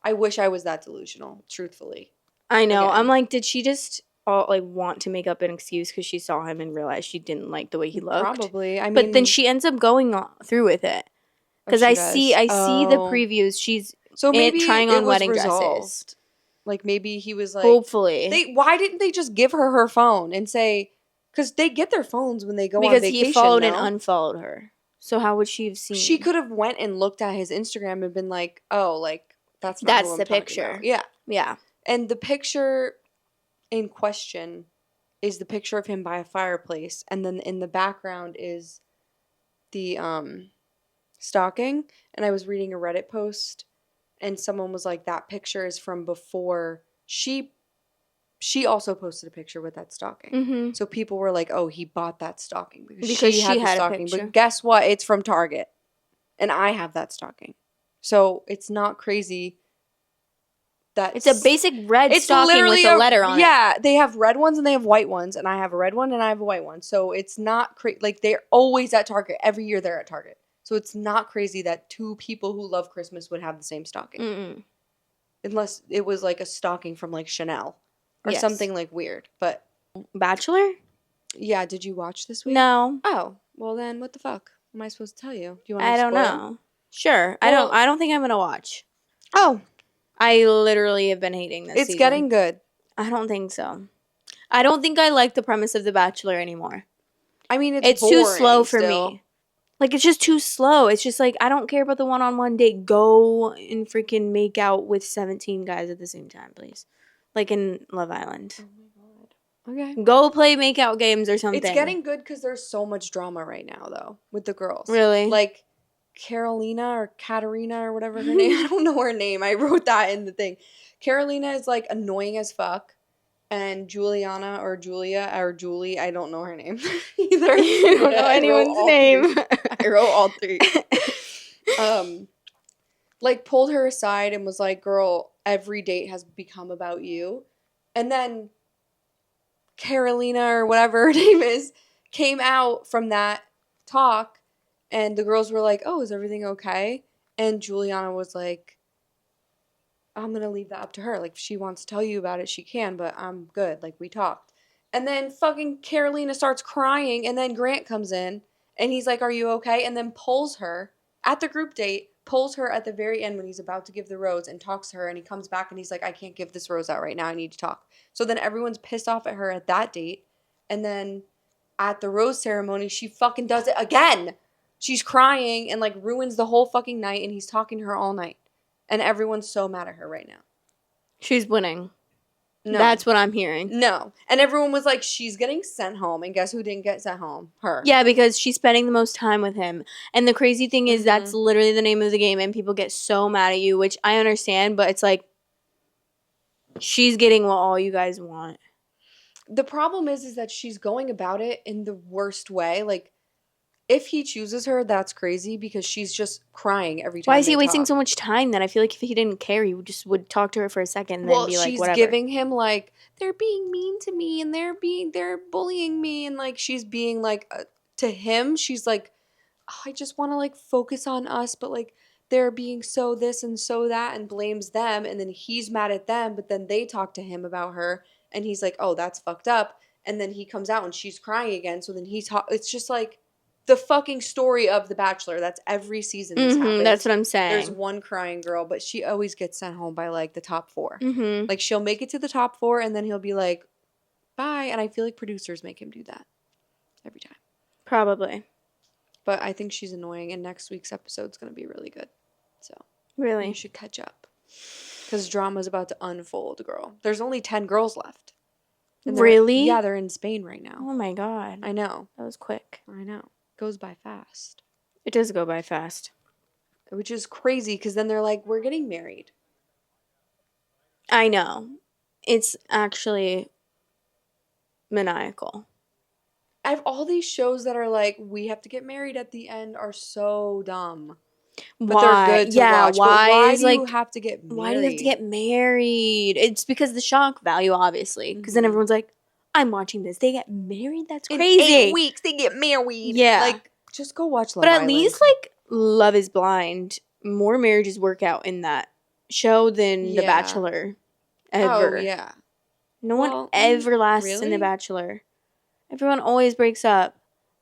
I wish I was that delusional, truthfully. I know. Again. I'm like, did she just want to make up an excuse because she saw him and realized she didn't like the way he looked? Probably. I mean, but then she ends up going through with it. Because I see the previews. She's trying on wedding dresses. Like, maybe he was like... Hopefully. Why didn't they just give her phone and say... Because they get their phones when they go on vacation. Because he followed and unfollowed her. So how would she have seen... She could have went and looked at his Instagram and been like, oh, like, that's not who I'm the talking picture. about. Yeah. Yeah. And the picture in question is the picture of him by a fireplace. And then in the background is the stalking. And I was reading a Reddit post. And someone was like, that picture is from before she also posted a picture with that stalking. Mm-hmm. So people were like, oh, he bought that stalking because she had the stalking. A picture. But guess what? It's from Target. And I have that stalking. So it's not crazy that... It's a basic red stocking with a letter on it. Yeah, they have red ones and they have white ones. And I have a red one and I have a white one. So it's not crazy. Like, they're always at Target. Every year they're at Target. So it's not crazy that two people who love Christmas would have the same stocking. Mm-mm. Unless it was like a stocking from like Chanel or something like weird. But Bachelor? Yeah, did you watch this week? No. Oh, well then what the fuck am I supposed to tell you? Do you want to I don't spoil? know. Sure. Well, I don't think I'm going to watch. Oh. I literally have been hating this season. It's getting good. I don't think so. I don't think I like the premise of The Bachelor anymore. I mean, it's too slow for me. Like, it's just too slow. It's just like, I don't care about the one-on-one date. Go and freaking make out with 17 guys at the same time, please. Like in Love Island. Oh my God. Okay. Go play make-out games or something. It's getting good because there's so much drama right now, though, with the girls. Really? Like, Carolina or Katerina or whatever her name. I don't know her name. I wrote that in the thing. Carolina is, like, annoying as fuck. And Juliana or Julia or Julie, I don't know her name either. You don't know anyone's name. I wrote all three. Like, pulled her aside and was like, girl, every date has become about you. And then Carolina or whatever her name is came out from that talk and the girls were like, oh, is everything okay? And Juliana was like, I'm going to leave that up to her. Like, if she wants to tell you about it, she can, but I'm good. Like, we talked. And then fucking Carolina starts crying, and then Grant comes in, and he's like, are you okay? And then pulls her at the group date, pulls her at the very end when he's about to give the rose and talks to her, and he comes back, and he's like, I can't give this rose out right now. I need to talk. So then everyone's pissed off at her at that date, and then at the rose ceremony, she fucking does it again. She's crying and, like, ruins the whole fucking night, and he's talking to her all night. And everyone's so mad at her right now. She's winning. No. That's what I'm hearing. No. And everyone was like, she's getting sent home. And guess who didn't get sent home? Her. Yeah, because she's spending the most time with him. And the crazy thing is that's literally the name of the game. And people get so mad at you, which I understand. But it's like, she's getting what all you guys want. The problem is that she's going about it in the worst way. Like, if he chooses her, that's crazy because she's just crying every time. Why is he they wasting talk. so much time then? I feel like if he didn't care, he would talk to her for a second and Well, then be like, she's whatever. giving him like, they're being mean to me and they're bullying me, and like she's being like to him, she's like, oh, I just want to like focus on us, but like they're being so this and so that, and blames them, and then he's mad at them, but then they talk to him about her and he's like, oh, that's fucked up, and then he comes out and she's crying again, so then it's just like the fucking story of The Bachelor. That's every season this happens. That's what I'm saying. There's one crying girl, but she always gets sent home by like the top 4. Mm-hmm. Like she'll make it to the top 4 and then he'll be like, bye, and I feel like producers make him do that every time. Probably. But I think she's annoying, and next week's episode's going to be really good. So Really? you should catch up. Because drama's about to unfold, girl. There's only 10 girls left. And Really? Yeah, they're in Spain right now. Oh my god. I know. That was quick. I know. Goes by fast. It does go by fast. Which is crazy, because then they're like, we're getting married. I know. It's actually maniacal. I have all these shows that are like, we have to get married at the end, are so dumb. But Why? they're good to Yeah, watch. why But why is, do you like, have to get married? why do you have to get married? It's because the shock value, obviously. Because then everyone's like, I'm watching this. They get married? That's crazy. In 8 weeks, they get married. Yeah. Like, just go watch Love But at Island. least, like, Love is Blind, more marriages work out in that show than The Yeah. Bachelor ever. Oh, yeah. No Well, one ever lasts in really? The Bachelor. Everyone always breaks up.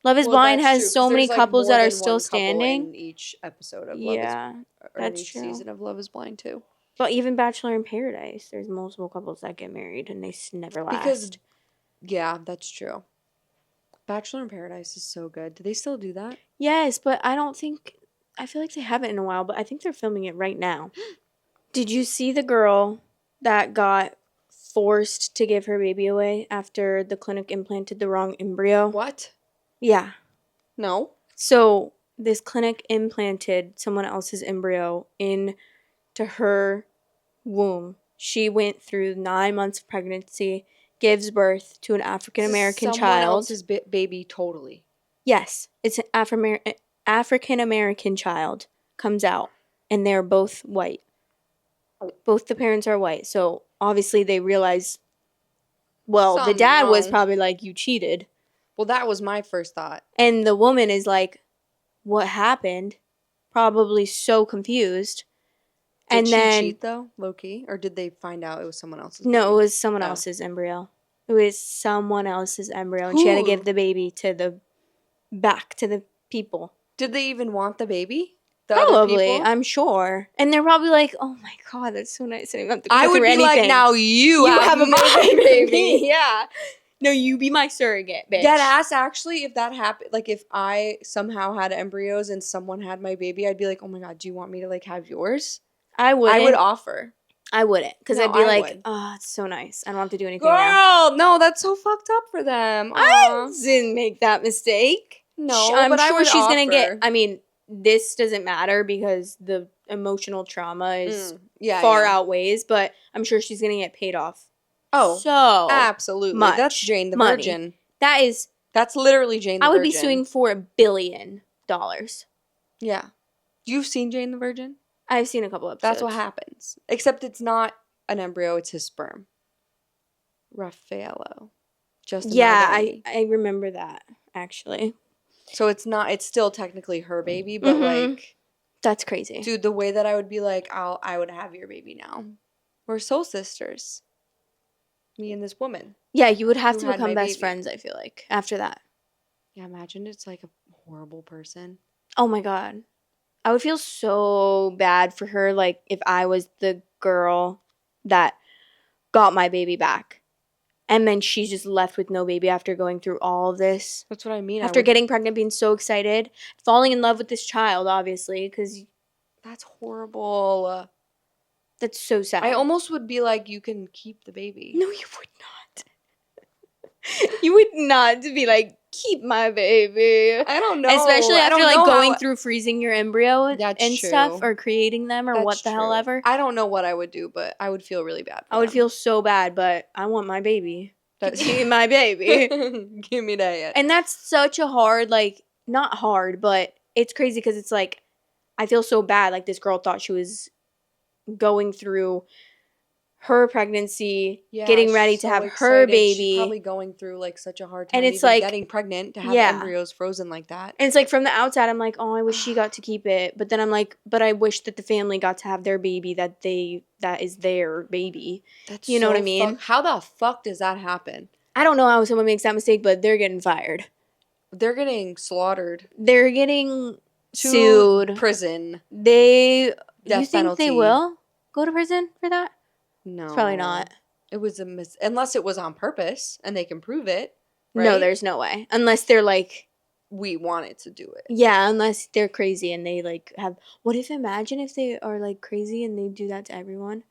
Love is Well, Blind that's has true, 'cause so many there's, like, couples more that are than still one couple standing. in each episode of Yeah, or that's in each true. season of Love is Blind, too. But even Bachelor in Paradise, there's multiple couples that get married and they never last. Because, yeah, that's true. Bachelor in Paradise is so good. Do they still do that? Yes, but I feel like they haven't in a while, but I think they're filming it right now. Did you see the girl that got forced to give her baby away after the clinic implanted the wrong embryo? What? Yeah. No. So this clinic implanted someone else's embryo into her womb. She went through 9 months of pregnancy, gives birth to an African American Someone child. else's baby, totally. Yes, it's an African American child comes out, and they're both white. Both the parents are white, so obviously they realize. Well, the Something's dad was wrong. probably like, "You cheated," Well, that was my first thought. and the woman is like, "What happened?" Probably so confused. Did And she then cheat, though, low-key? Or did they find out it was someone else's no, it baby? was someone Oh. else's embryo. It was someone else's embryo, and she had to Who? give the baby back to the people. Did they even want the baby? The other Probably, people? I'm sure. And they're probably like, "Oh my god, that's so nice. I didn't have to go I would through be like, anything. now you have a my baby. Yeah. No, you be my surrogate, bitch. Dead ass, actually, if that happened, like if I somehow had embryos and someone had my baby, I'd be like, oh my god, do you want me to like have yours? I wouldn't. I would offer. I wouldn't. Because No, I'd be I like, would. oh, it's so nice. I don't have to do anything now. Girl, no, that's so fucked up for them. I Aw. didn't make that mistake. No, I'm but I sure would she's going to get, offer. I mean, this doesn't matter because the emotional trauma is Yeah, far yeah. outweighs, but I'm sure she's going to get paid off. Oh, so absolutely. much That's Jane the money. Virgin. That is, That's literally Jane the I Virgin. would be suing for $1 billion. Yeah. You've seen Jane the Virgin? I've seen a couple episodes. That's what happens. Except it's not an embryo, it's his sperm. Raffaello. Justin Yeah, Margolis. I remember that, actually. So it's still technically her baby, but Mhm. like, That's crazy. dude, the way that I would be like, I would have your baby now. We're soul sisters. Me and this woman. Yeah, you would have Who to had become my best baby. friends, I feel like, after that. Yeah, imagine it's like a horrible person. Oh my god. I would feel so bad for her, like, if I was the girl that got my baby back. And then she's just left with no baby after going through all of this. That's what I mean. After getting pregnant, being so excited, falling in love with this child, obviously, because That's horrible. that's so sad. I almost would be like, you can keep the baby. No, you would not. You would not be like, keep my baby. I don't know. Especially I after don't like know going how- through freezing your embryo That's and true. stuff, or creating them, or That's what the hell true. ever. I don't know what I would do, but I would feel really bad. For I would them. feel so bad, but I want my baby. That's Give me my baby. Give me that. And that's such a hard, like, not hard, but it's crazy because it's like, I feel so bad. Like, this girl thought she was going through her pregnancy, getting ready to so have excited. her She's baby. probably going through like such a hard time. And it's even like, getting pregnant to have yeah. embryos frozen like that. And it's like from the outside, I'm like, oh, I wish she got to keep it. But then I'm like, but I wish that the family got to have their baby, that is their baby. That's You know what I mean? How the fuck does that happen? I don't know how someone makes that mistake, but they're getting fired. They're getting slaughtered. They're getting To sued. prison. You think penalty. they will go to prison for that? No, It's probably not. It was unless it was on purpose and they can prove it. Right? No, there's no way. Unless they're like, We wanted to do it. yeah, unless they're crazy and they like have. Imagine if they are like crazy and they do that to everyone,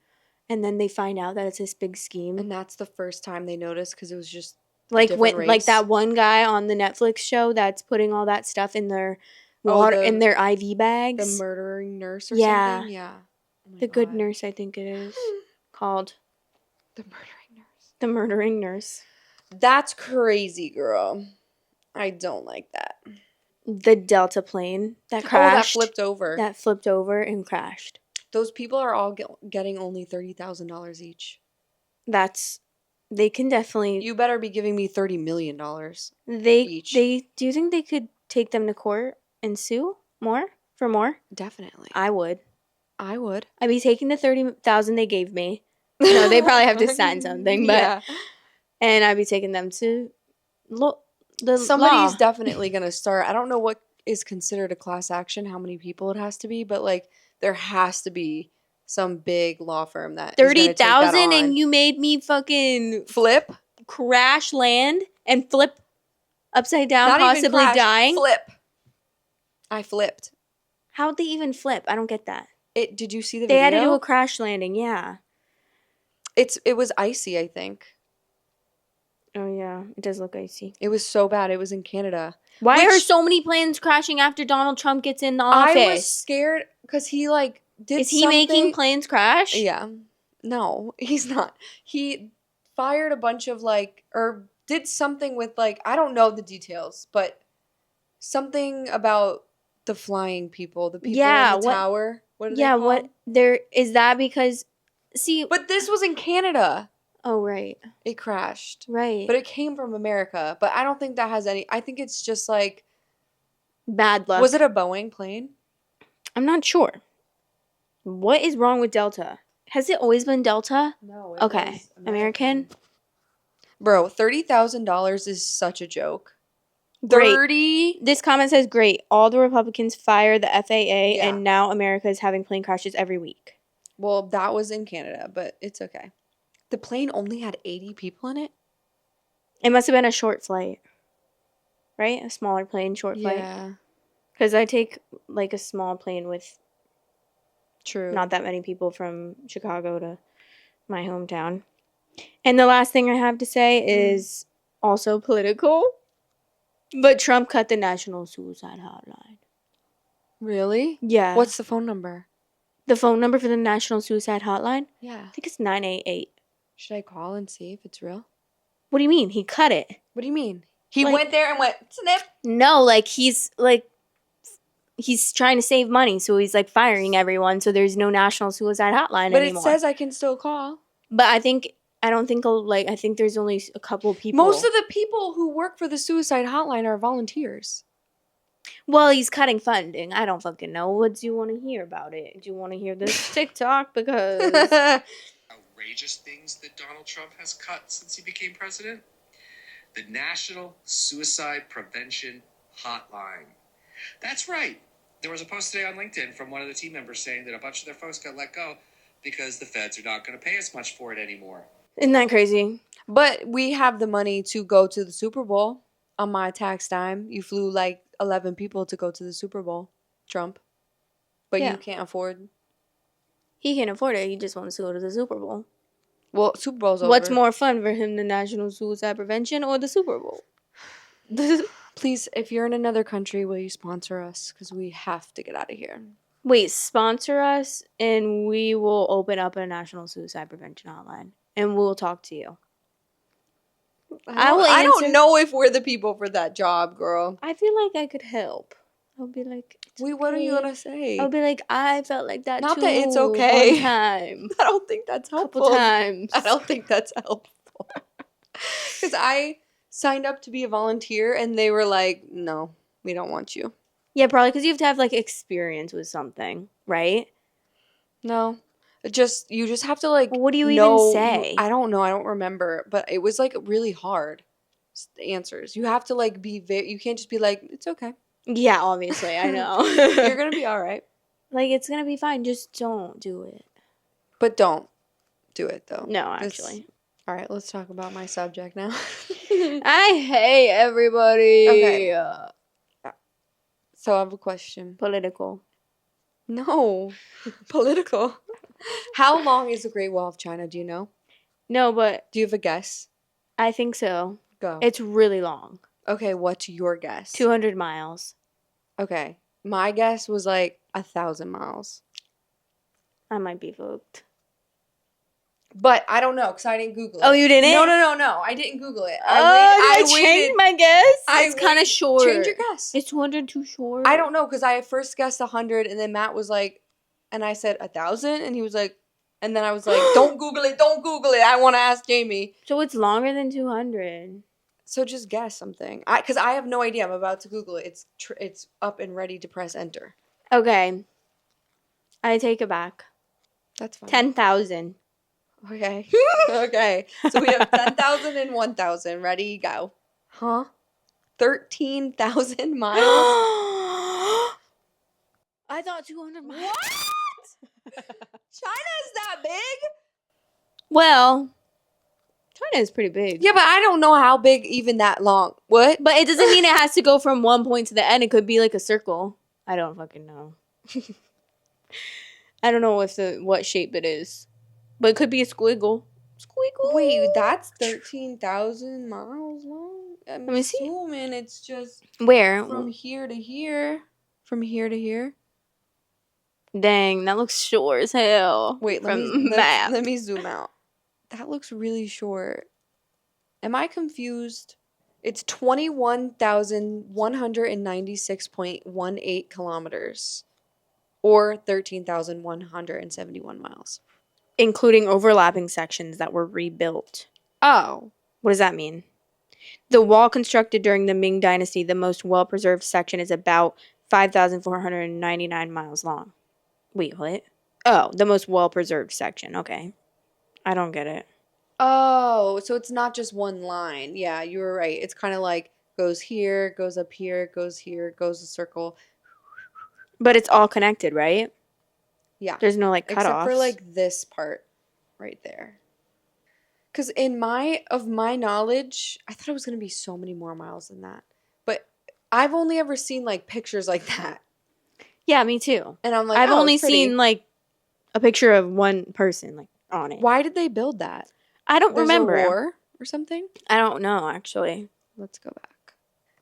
and then they find out that it's this big scheme. And that's the first time they noticed because it was just Like different when, race. like that one guy on the Netflix show that's putting all that stuff in their water, in their IV bags. The murdering nurse or Yeah. something? Yeah. Oh my The Good God. Nurse, I think it is called. The murdering nurse. The Murdering Nurse. That's crazy, girl. I don't like that. The Delta plane that Oh, that crashed. flipped over. That flipped over and crashed. Those people are all getting only $30,000 each. They can definitely. You better be giving me $30 million each. Do you think they could take them to court and sue for more? Definitely. I would. I'd be taking the 30,000 they gave me. No, they probably have to sign something, but yeah. and I'd be taking them to the Somebody's law. definitely going to start. I don't know what is considered a class action, how many people it has to be, but like there has to be some big law firm that 30,000 and you made me fucking flip, crash land and flip upside down, not even possibly crash, dying. flip. I flipped. How'd they even flip? I don't get that. Did you see the They video? had to do a crash landing, yeah. It was icy, I think. Oh yeah, it does look icy. It was so bad. It was in Canada. Why are so many planes crashing after Donald Trump gets in the office? I was scared because he like did. Is he making planes crash? Yeah. No, he's not. He fired a bunch of or did something with I don't know the details, but something about the flying people, the people in the tower. What are they called? what there is that because see, But this was in Canada. oh right. It crashed. Right. But it came from America. But I don't think that has any. I think it's just bad luck. Was it a Boeing plane? I'm not sure. What is wrong with Delta? Has it always been Delta? No. Okay. American? Bro, $30,000 is such a joke. Great. 30? This comment says, great. All the Republicans fire the FAA, Yeah. and now America is having plane crashes every week. Well, that was in Canada, but it's okay. The plane only had 80 people in it? It must have been a short flight. Right? A smaller plane, short flight. Yeah. Because I take, a small plane with True. not that many people from Chicago to my hometown. And the last thing I have to say is also political. But Trump cut the National Suicide Hotline. Really? Yeah. What's the phone number? the phone number for the National Suicide Hotline? Yeah. I think it's 988. Should I call and see if it's real? What do you mean? He cut it. What do you mean? He Like- went there and went, snip. No, he's trying to save money, so he's firing everyone, so there's no National Suicide Hotline But anymore. it says I can still call. But I think there's only a couple people. Most of the people who work for the suicide hotline are volunteers. Well, he's cutting funding. I don't fucking know. What do you want to hear about it? Do you want to hear this TikTok? Because outrageous things that Donald Trump has cut since he became president? The National Suicide Prevention Hotline. That's right. There was a post today on LinkedIn from one of the team members saying that a bunch of their folks got let go because the feds are not going to pay as much for it anymore. isn't that crazy? But we have the money to go to the Super Bowl on my tax dime. You flew 11 people to go to the Super Bowl, Trump. But Yeah. you can't afford. He can't afford it. He just wants to go to the Super Bowl. Well, Super Bowl's over. What's more fun for him, the National Suicide Prevention or the Super Bowl? Please, if you're in another country, will you sponsor us? Because we have to get out of here. Wait, sponsor us and we will open up a national suicide prevention hotline and we'll talk to you. I will I don't answer- know if we're the people for that job, girl. I feel like I could help. I'll be like, "It's Wait, what are you okay." gonna say? I'll be like, I felt like that Not too. that it's okay. One time. I don't think that's helpful. Couple times. I don't think that's helpful. Because I signed up to be a volunteer and they were like, no, we don't want you. Yeah, probably because you have to have like experience with something, right? No. You just have to like Well, what do you know, even say? I don't know. I don't remember. But it was like really hard. The answers. You have to like be you can't just be like, it's okay. Yeah, obviously, I know. You're going to be all right. Like, it's gonna be fine. Just don't do it. But don't do it though. No, This- actually. All right, let's talk about my subject now. I hate everybody. Okay. So I have a question. Political. No. Political. How long is the Great Wall of China? Do you know? No, but Do you have a guess? I think so. Go. It's really long. Okay, what's your guess? 200 miles. Okay. My guess was like 1,000 miles. I might be fucked. But I don't know because I didn't Google it. Oh, you didn't? No. I didn't Google it. I waited. changed my guess. I It's kind of waited. short. Change your guess. It's 200 too short. I don't know because I first guessed 100 and then Matt was like, and I said 1,000 and he was like, and then I was like, don't Google it. I want to ask Jamie. So it's longer than 200. So just guess something. Because I have no idea. I'm about to Google it. It's up and ready to press enter. Okay. I take it back. That's fine. 10,000. Okay. Okay. So we have 10,000 and 1,000. Ready? Go. Huh? 13,000 miles? I thought 200 miles. What? China is that big? Well, China is pretty big. Yeah, but I don't know how big even that long. What? But it doesn't mean it has to go from one point to the end. It could be like a circle. I don't fucking know. I don't know what shape it is. But it could be a squiggle. Squiggle. Wait, that's 13,000 miles long? I'm Let me see. assuming it's just Where? from here to here. From here to here. Dang, that looks short as hell. Wait, from map. let me zoom out. That looks really short. Am I confused? It's 21,196.18 kilometers. Or 13,171 miles. Including overlapping sections that were rebuilt. Oh. What does that mean? The wall constructed during the Ming Dynasty, the most well-preserved section, is about 5,499 miles long. Wait, what? Oh, the most well-preserved section. Okay. I don't get it. Oh, so it's not just one line. Yeah, you were right. It's kind of like goes here, goes up here, goes here, goes a circle. But it's all connected, right? Yeah. There's no like cutoffs. Except for like this part right there. Because in my knowledge, I thought it was going to be so many more miles than that. But I've only ever seen like pictures like that. Yeah, me too. And I'm like, I've oh, only it's pretty. seen like a picture of one person like on it. Why did they build that? I don't There's remember. a war or something? I don't know actually. Let's go back.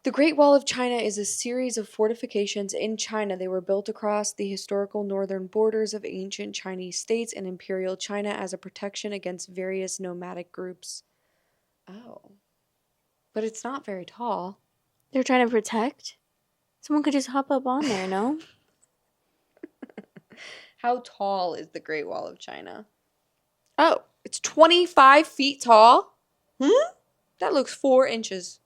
The Great Wall of China is a series of fortifications in China. They were built across the historical northern borders of ancient Chinese states and imperial China as a protection against various nomadic groups. Oh. But it's not very tall. They're trying to protect. Someone could just hop up on there, no? How tall is the Great Wall of China? Oh, it's 25 feet tall? That looks 4 inches.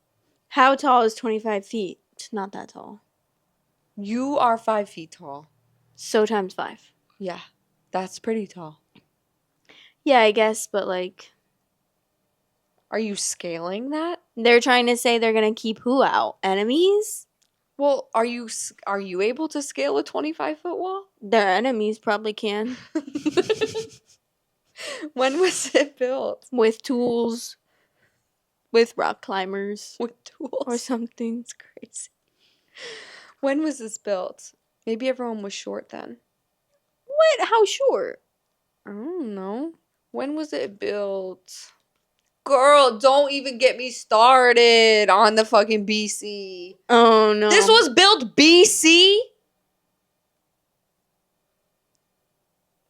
How tall is 25 feet? It's not that tall. You are 5 feet tall. So times 5. Yeah, that's pretty tall. Yeah, I guess, but like Are you scaling that? they're trying to say they're going to keep who out? Enemies? Well, are you able to scale a 25-foot wall? Their enemies probably can. When was it built? With tools. With rock climbers. With tools? Or something. It's crazy. When was this built? Maybe everyone was short then. What? How short? I don't know. When was it built? Girl, don't even get me started on the fucking BC. Oh, no. This was built BC?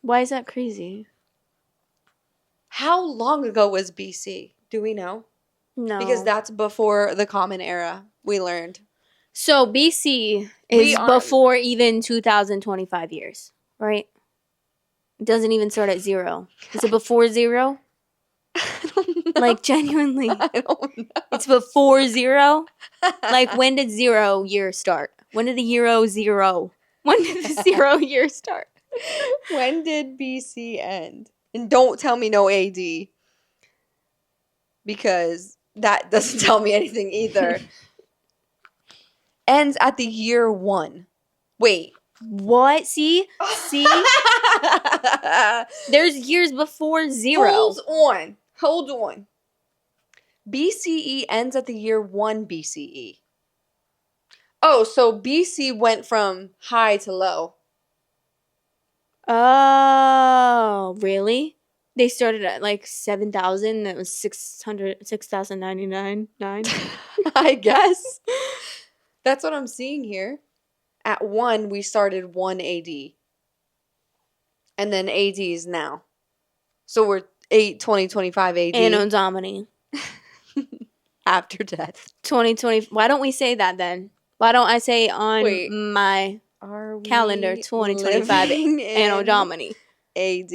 Why is that crazy? How long ago was BC? Do we know? No. Because that's before the Common Era, we learned. So BC is before even 2025 years, right? It doesn't even start at 0. Is it before 0? I don't know. Like, genuinely. I don't know. It's before 0? Like, when did 0 year start? When did the Euro 0? When did the 0 year start? When did BC end? And don't tell me no AD. Because that doesn't tell me anything either. Ends at the year 1. Wait. What? See? There's years before 0. Hold on. BCE ends at the year 1 BCE. Oh, so BC went from high to low. Oh, really? They started at like 7,000. That was 6,099. I guess. That's what I'm seeing here. At 1, we started 1 AD. And then AD is now. So we're 2025 AD. Anno Domini. After death. 2020. Why don't we say that then? Why don't I say on Wait. my Are we calendar 2025 living Anno in Domini? AD?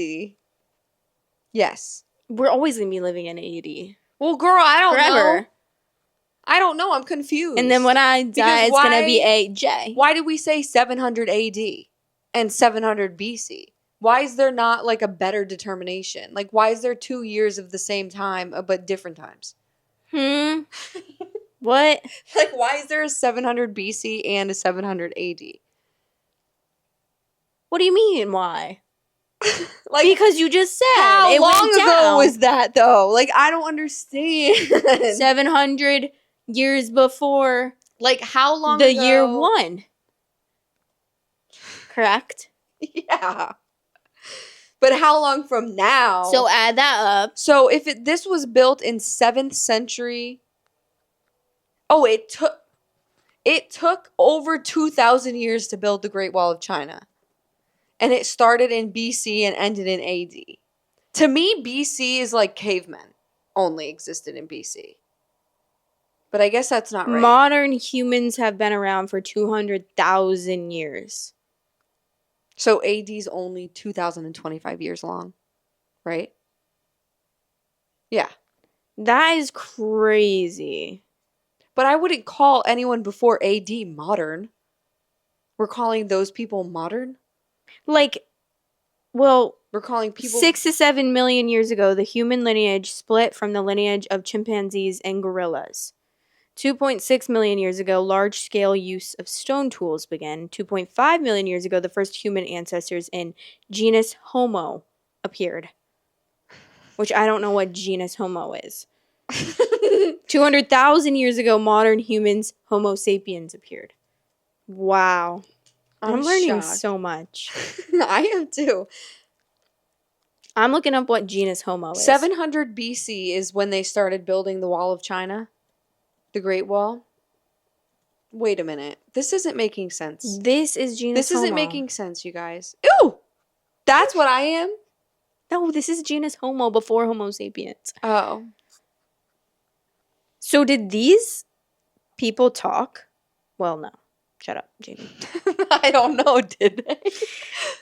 Yes. We're always going to be living in AD. Well, girl, I don't Forever. know. I don't know. I'm confused. And then when I die, Because it's going to be AJ. Why did we say 700 AD and 700 BC? Why is there not like a better determination? Like, why is there 2 years of the same time but different times? What? Like, why is there a 700 BC and a 700 AD? What do you mean, why? Like, Because you just said how it long went ago down. was that, though? Like, I don't understand. 700 years before Like, how long the ago? year 1. Correct? Yeah. But how long from now? So add that up. So if this was built in 7th century, it took over 2,000 years to build the Great Wall of China. And it started in BC and ended in AD. To me, BC is like cavemen only existed in BC. But I guess that's not right. Modern humans have been around for 200,000 years. So AD is only 2,025 years long, right? Yeah. That is crazy. But I wouldn't call anyone before AD modern. We're calling those people modern? Like, well, We're calling people 6 to 7 million years ago, the human lineage split from the lineage of chimpanzees and gorillas. 2.6 million years ago, large-scale use of stone tools began. 2.5 million years ago, the first human ancestors in genus Homo appeared. Which I don't know what genus Homo is. 200,000 years ago, modern humans, Homo sapiens, appeared. Wow. I'm learning shocked. so much. I am too. I'm looking up what genus Homo is. 700 BC is when they started building the Wall of China. The Great Wall. Wait a minute. This isn't making sense. This is genus Homo. This isn't making sense, you guys. Ew! That's what I am? No, this is genus Homo before Homo sapiens. Oh. So did these people talk? Well, no. Shut up, Jamie. I don't know, did they?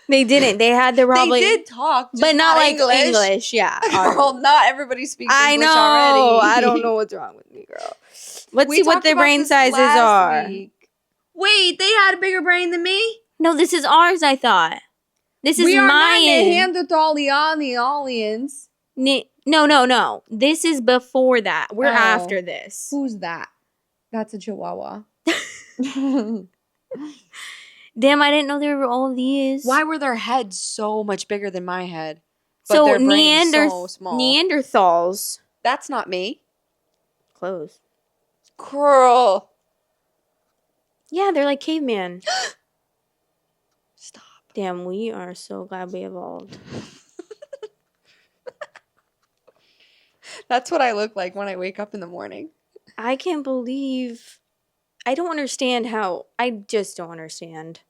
They didn't. They had the probably... They did talk, just but not like English. English. Yeah. Girl, not everybody speaks I English know. already. I don't know what's wrong with me, girl. Let's We see what talked their about brain this sizes last are. week. Wait, they had a bigger brain than me? No, this is ours, I thought. This is We are Mayan. not Neanderthalians. No. This is before that. We're Oh. after this. Who's that? That's a Chihuahua. Damn, I didn't know there were all these. Why were their heads so much bigger than my head? But So their brains so small. Neanderthals. That's not me. Close. Girl. Yeah, they're like caveman. Stop. Damn, we are so glad we evolved. That's what I look like when I wake up in the morning. I can't believe. I don't understand how. I just don't understand.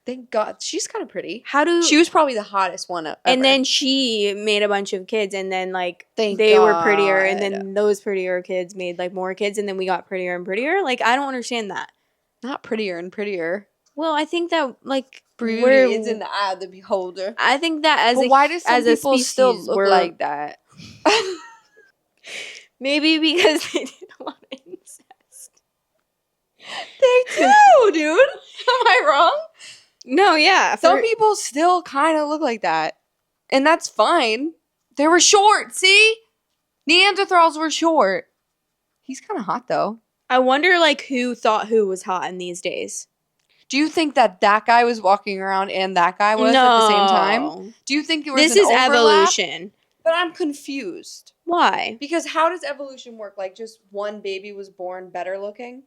Thank God. She's kind of pretty. How do She was probably the hottest one ever. And then she made a bunch of kids, and then like Thank they were prettier, and God. then those prettier kids made like more kids, and then we got prettier and prettier. Like I don't understand that. Not prettier and prettier. Well, I think that like Beauty is in the eye of the beholder. I think that as But a why do some as a people species, still look we're like that? maybe because they did a lot of incest. They do, dude. Am I wrong? No, yeah. Some people still kind of look like that. And that's fine. They were short, see? Neanderthals were short. He's kind of hot, though. I wonder like who thought who was hot in these days. Do you think that guy was walking around and that guy was at the same time? Do you think it was This an is overlap? evolution. But I'm confused. Why? Because how does evolution work? Like, just one baby was born better looking?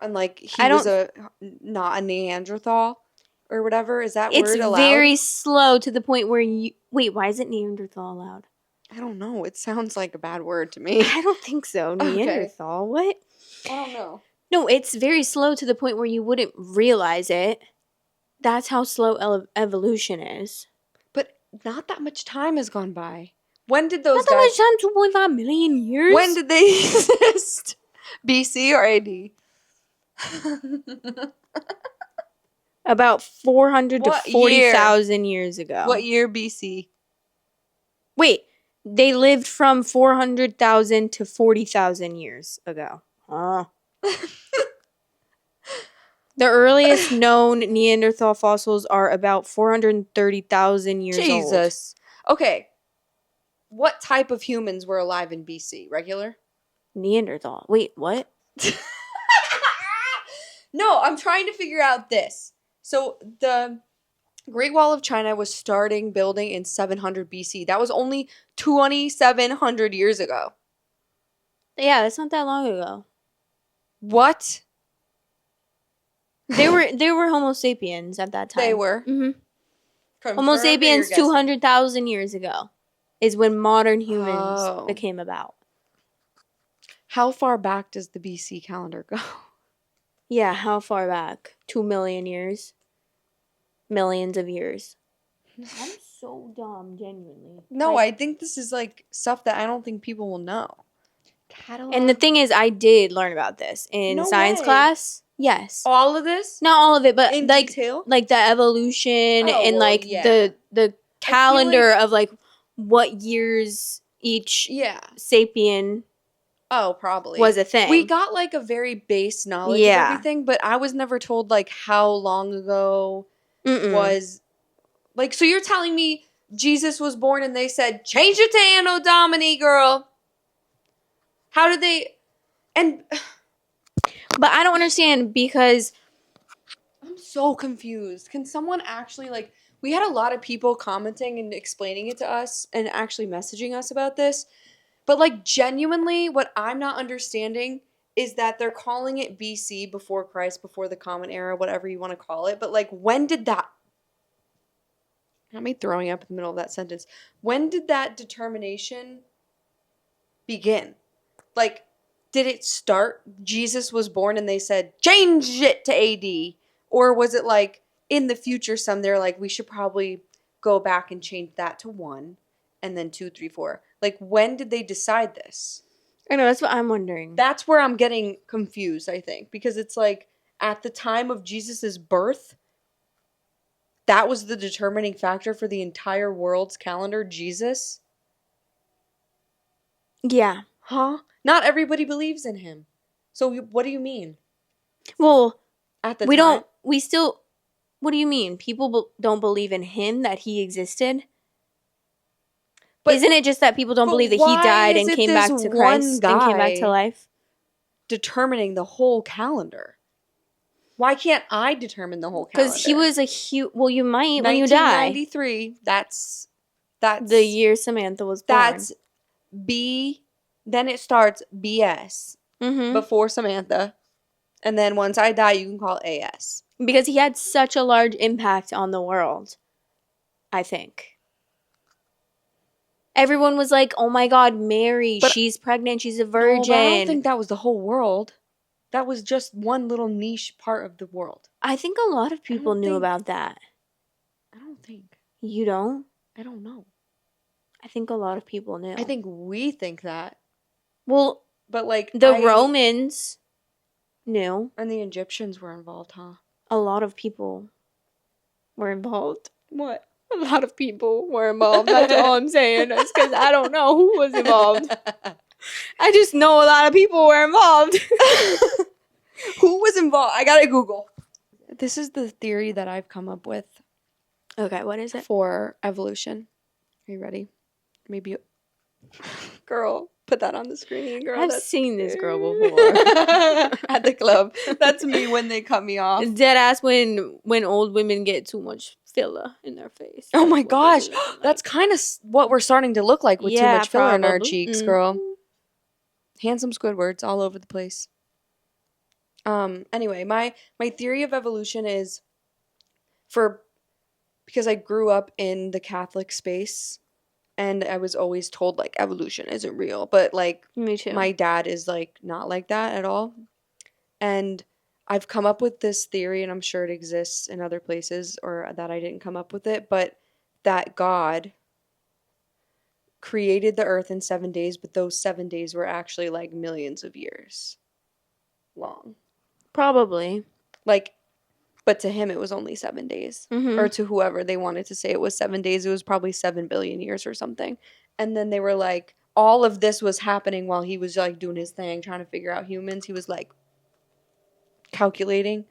And, like, he was not a Neanderthal? Or whatever? Is that It's word allowed? very slow to the point where you... Wait, why is it Neanderthal allowed? I don't know. It sounds like a bad word to me. I don't think so. Okay. Neanderthal? What? I don't know. No, it's very slow to the point where you wouldn't realize it. That's how slow evolution is. But not that much time has gone by. When did those Not that much time, 2.5 million years. When did they exist? BC or AD? About 400 What to 40,000 years ago. What year BC? Wait, they lived from 400,000 to 40,000 years ago. Huh. The earliest known Neanderthal fossils are about 430,000 years old. Jesus. Okay. What type of humans were alive in BC? Regular? Neanderthal. Wait, what? No, I'm trying to figure out this. So the Great Wall of China was starting building in 700 BC. That was only 2,700 years ago. Yeah, that's not that long ago. What? They were Homo sapiens at that time. They were. Mm-hmm. Confirmed Homo or sapiens you're guessing? 200,000 years ago is when modern humans Oh. became about. How far back does the BC calendar go? Yeah, how far back? 2 million years? Millions of years. I'm so dumb, genuinely. No, Like, I think this is like stuff that I don't think people will know. Catalog. And the thing is, I did learn about this in No science way. class. Yes. all of this Not all of it, but in like detail. like the evolution Oh, and well, like yeah. the calendar of like what years each Yeah. sapien Oh, probably was a thing. We got like a very base knowledge Yeah. of everything, but I was never told like how long ago Mm-mm. was like. So you're telling me Jesus was born and they said change it to Anno Domini, girl? How did they? And But I don't understand because I'm so confused. Can someone actually like? We had a lot of people commenting and explaining it to us and actually messaging us about this. But like genuinely, what I'm not understanding is that they're calling it BC, before Christ, before the Common Era, whatever you want to call it. But like, when did that? Got me throwing up in the middle of that sentence. When did that determination begin? Like, did it start? Jesus was born and they said change it to AD, or was it like in the future? They're like, we should probably go back and change that to 1, and then 2, 3, 4. Like, when did they decide this? I know that's what I'm wondering. That's where I'm getting confused, I think, because it's like at the time of Jesus's birth, that was the determining factor for the entire world's calendar, Jesus? Yeah. Huh? Not everybody believes in him. So what do you mean? Well, At the we time? don't. We still. What do you mean? People don't believe in him, that he existed. But isn't it just that people don't but believe that he why died is and it came this back to one Christ and came back to guy life? determining the whole calendar? Why can't I determine the whole calendar? Because he was a huge. Well, you might when you die. 1993. That's The year Samantha was born. That's B. Then it starts BS Mm-hmm. before Samantha, and then once I die, you can call it AS. Because he had such a large impact on the world. I think. Everyone was like, oh my God, Mary, But- she's pregnant, she's a No, virgin. but I don't think that was the whole world. That was just one little niche part of the world. I think a lot of people don't knew think- about that. I don't think. You don't? I don't know. I think a lot of people knew. I think we think that. Well, But like the Romans knew. and the Egyptians were involved, huh? A lot of people were involved. What? A lot of people were involved. That's all I'm saying. It's because I don't know who was involved. I just know a lot of people were involved. Who was involved? I gotta Google. This is the theory that I've come up with Okay, what is it? for evolution. Are you ready? Maybe you... Girl, put that on the screen, girl. I've That's seen this girl before. at the club. That's me when they cut me off. Dead ass when old women get too much filler in their face. Oh my That's what gosh, they're looking that's like. kind of what we're starting to look like with too Yeah, much filler in our probably. cheeks, Mhm. girl. Handsome Squidwards all over the place. Anyway, my theory of evolution is because I grew up in the Catholic space and I was always told like evolution isn't real, but like Me too. my dad is like not like that at all. And I've come up with this theory, and I'm sure it exists in other places, or that I didn't come up with it, but that God created the earth in 7 days, but those 7 days were actually like millions of years long. Probably. Like, but to him it was only 7 days. Mhm. Or to whoever they wanted to say it was 7 days, it was probably 7 billion years or something. And then they were like, all of this was happening while he was like doing his thing, trying to figure out humans. He was like calculating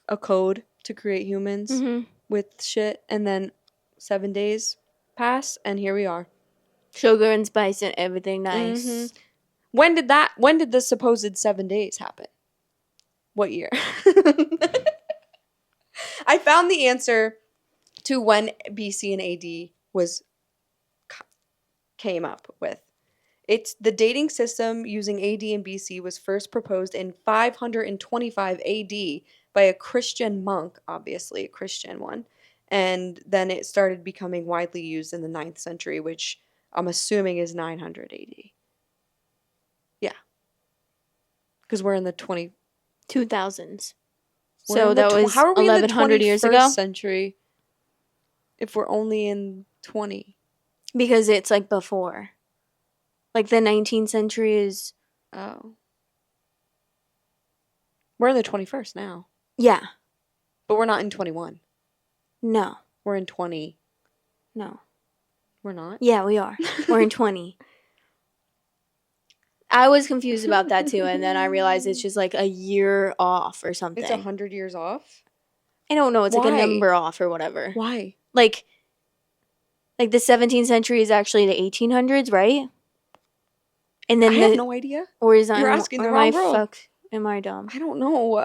a code to create humans Mhm. with shit, and then 7 days pass, and here we are. Sugar and spice and everything nice. Mhm. When did the supposed 7 days happen? What year? I found the answer to when BC and AD came up with. It's the dating system using AD and BC was first proposed in 525 AD by a Christian monk, obviously a Christian one, and then it started becoming widely used in the 9th century, which I'm assuming is 900 AD. Yeah. Because we're in the 2000s. we're So in the that was how are we in the 1100 years 21st ago? century if we're only in 20? Because it's like before. Like the 19th century is. Oh. We're in the 21st now. Yeah. But we're not in 21. No. We're in 20. No. We're not? Yeah, we are. We're in 20. I was confused about that too, and then I realized it's just like a year off or something. It's 100 years off? I don't know. It's like Why? a number off or whatever. Why? Like the 17th century is actually the 1800s, right? And then I have no idea. or is You're asking the am wrong I girl. fucked? Am I dumb? I don't know.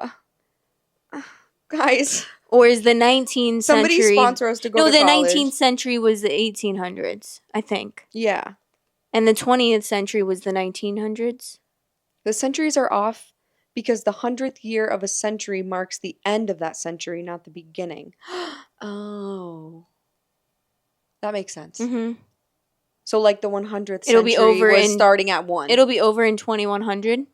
Guys, Or is the 19th somebody century? sponsor us to go No, to the college. 19th century was the 1800s, I think, Yeah. and the 20th century was the 1900s. The centuries are off because the 100th year of a century marks the end of that century, not the beginning. Oh. That makes sense. Mm-hmm. So like the 100th It'll be century over was in- starting at 1. It'll be over in 2100, and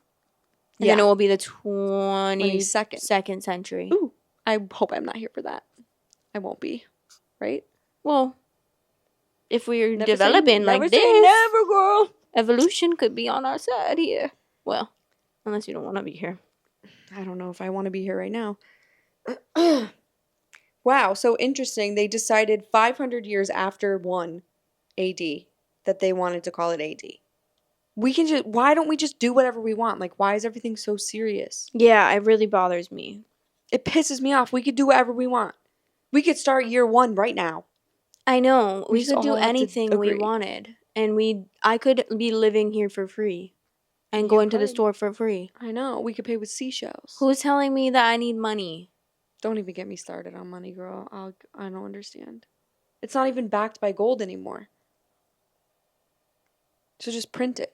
Yeah. then it will be the 22nd 22nd. century. Ooh, I hope I'm not here for that. I won't be. Right? Well, if we're Never say- developing never like say this, never, girl. evolution could be on our side here. Well, unless you don't want to be here. I don't know if I want to be here right now. Wow, so interesting. They decided 500 years after 1 AD that they wanted to call it AD. Why don't we just do whatever we want? Like, why is everything so serious? Yeah, it really bothers me. It pisses me off. We could do whatever we want. We could start year 1 right now. I know. We We just could do all have to anything we agree. wanted. And I could be living here for free. And You going to the could. store for free. I know. We could pay with seashells. Who's telling me that I need money? Don't even get me started on money, girl. I don't understand. It's not even backed by gold anymore. So just print it.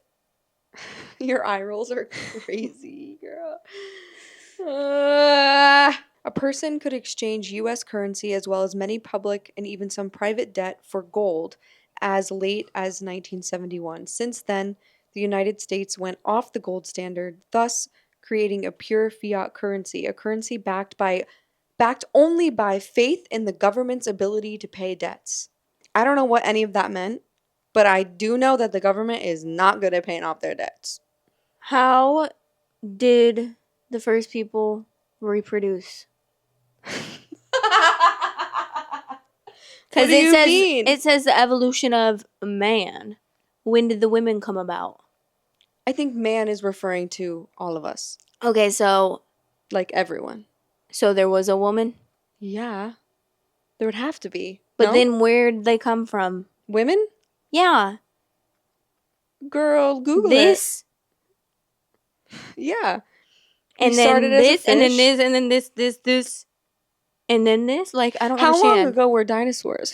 Your eye rolls are crazy, girl. A person could exchange U.S. currency as well as many public and even some private debt for gold as late as 1971. Since then, the United States went off the gold standard, thus creating a pure fiat currency, a currency backed only by faith in the government's ability to pay debts. I don't know what any of that meant, but I do know that the government is not good at paying off their debts. How did the first people reproduce? Because it says the evolution of man. When did the women come about? I think man is referring to all of us. Okay, so Like everyone. so there was a woman, Yeah. There would have to be. but No? then where did they come from? Women? Yeah, Girl, Google this it. Yeah. We and then started as a this and then fish. this and then this and then this. Like I don't How understand. long ago were dinosaurs?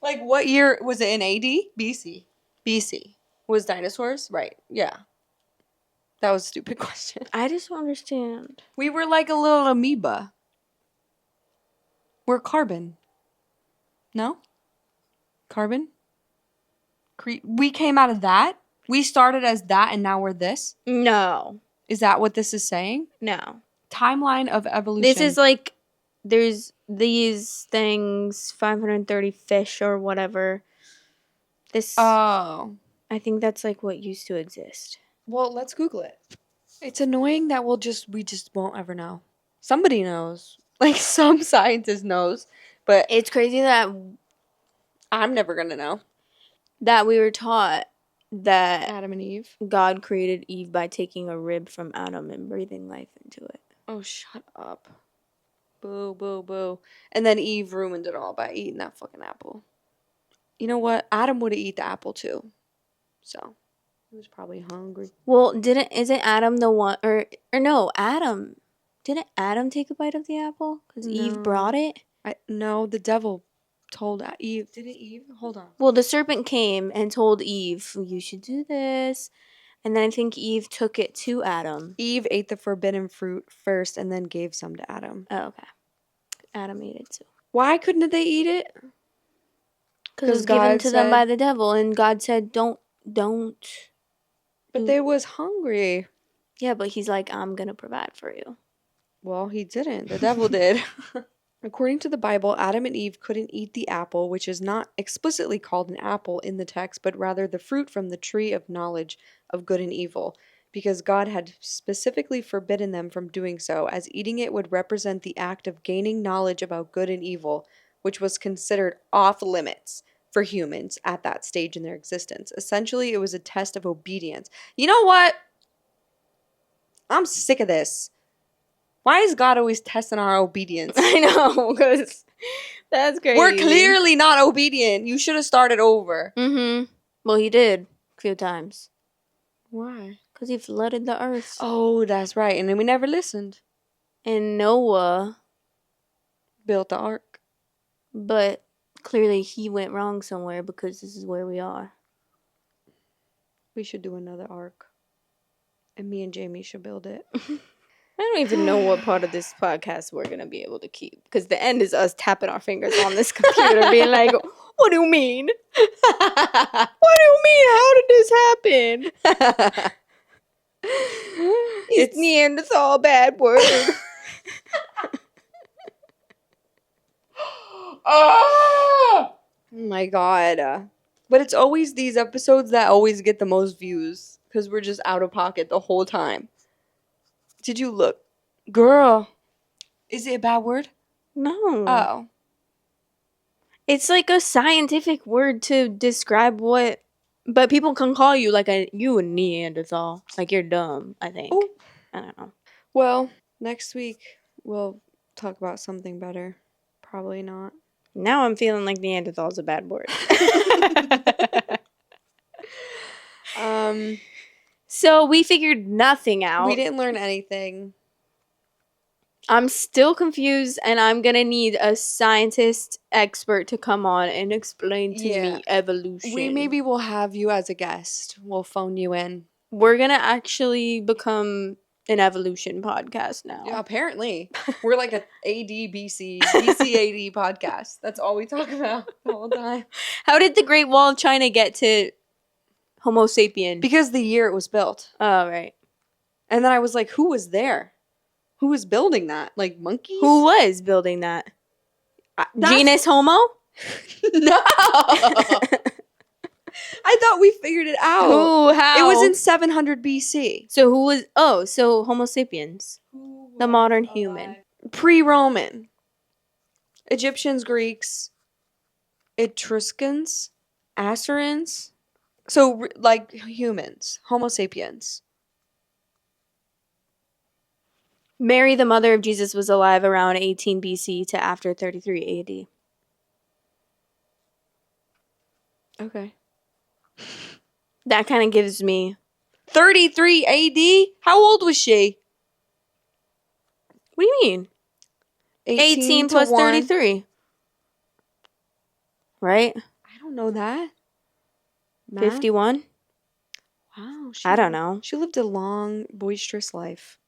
Like what year was it in AD? BC. BC. Was dinosaurs? Right. Yeah. That was a stupid question. I just don't understand. We were like a little amoeba. We're carbon. No? Carbon? We came out of that? We started as that and now we're this? No, Is that what this is saying? no. Timeline of evolution. This is like there's these things, 530 fish or whatever. This Oh. I think that's like what used to exist. Well, let's Google it. It's annoying that we just won't ever know. Somebody knows. Like some scientist knows, but It's crazy that I'm never gonna know. we were taught that Adam and Eve. God created Eve by taking a rib from Adam and breathing life into it. Oh, shut up. Boo, boo, boo. And then Eve ruined it all by eating that fucking apple. You know what? Adam would have eaten the apple too. So, he was probably hungry. Well, isn't Adam the one or no, Adam. Didn't Adam take a bite of the apple cuz Eve No. brought it? No, the devil told Eve. Did it Eve? Hold on. Well, the serpent came and told Eve, "You should do this." And then I think Eve took it to Adam. Eve ate the forbidden fruit first and then gave some to Adam. Oh, okay. Adam ate it too. Why couldn't they eat it? Because it was given to them by the devil, and God said, don't. But they was hungry. Yeah, but he's like, I'm going to provide for you. Well, he didn't. The devil did. According to the Bible, Adam and Eve couldn't eat the apple, which is not explicitly called an apple in the text, but rather the fruit from the tree of knowledge of good and evil, because God had specifically forbidden them from doing so, as eating it would represent the act of gaining knowledge about good and evil, which was considered off limits for humans at that stage in their existence. Essentially, it was a test of obedience. You know what? I'm sick of this. Why is God always testing our obedience? I know, because that's crazy. We're clearly not obedient. You should have started over. Mm-hmm. Well, he did a few times. Why? Because he flooded the earth. Oh, that's right. And then we never listened. And Noah, Built the ark. but clearly he went wrong somewhere because this is where we are. We should do another ark. And me and Jamie should build it. I don't even know what part of this podcast we're going to be able to keep. Because the end is us tapping our fingers on this computer being like, what do you mean? What do you mean? How did this happen? It's Neanderthal bad word. Oh my god. But it's always these episodes that always get the most views. Because we're just out of pocket the whole time. Did you look? Girl. Is it a bad word? No. Oh. It's like a scientific word to describe what... But people can call you like you a Neanderthal. Like you're dumb, I think. Ooh. I don't know. Well, next week we'll talk about something better. Probably not. Now I'm feeling like Neanderthal is a bad word. So we figured nothing out. We didn't learn anything. I'm still confused, and I'm gonna need a scientist expert to come on and explain to me evolution. We maybe will have you as a guest. We'll phone you in. We're gonna actually become an evolution podcast now. Yeah, apparently. We're like a ADBC, BCAD podcast. That's all we talk about the whole time. How did the Great Wall of China get to Homo sapien? Because the year it was built. Oh, right. And then I was like, who was there? Who was building that? Like monkeys? Who was building that? That's- Genus Homo? No! I thought we figured it out. Who? How? It was in 700 BC. So who was... Oh, so Homo sapiens. The modern human. Pre-Roman. Egyptians, Greeks, Etruscans, Assyrians. So, like, humans. Homo sapiens. Mary, the mother of Jesus, was alive around 18 BC to after 33 AD. Okay. That kind of gives me... 33 AD? How old was she? What do you mean? 18 to plus 1. 33. Right? I don't know that. Math? 51? Wow. I don't know. She lived a long, boisterous life.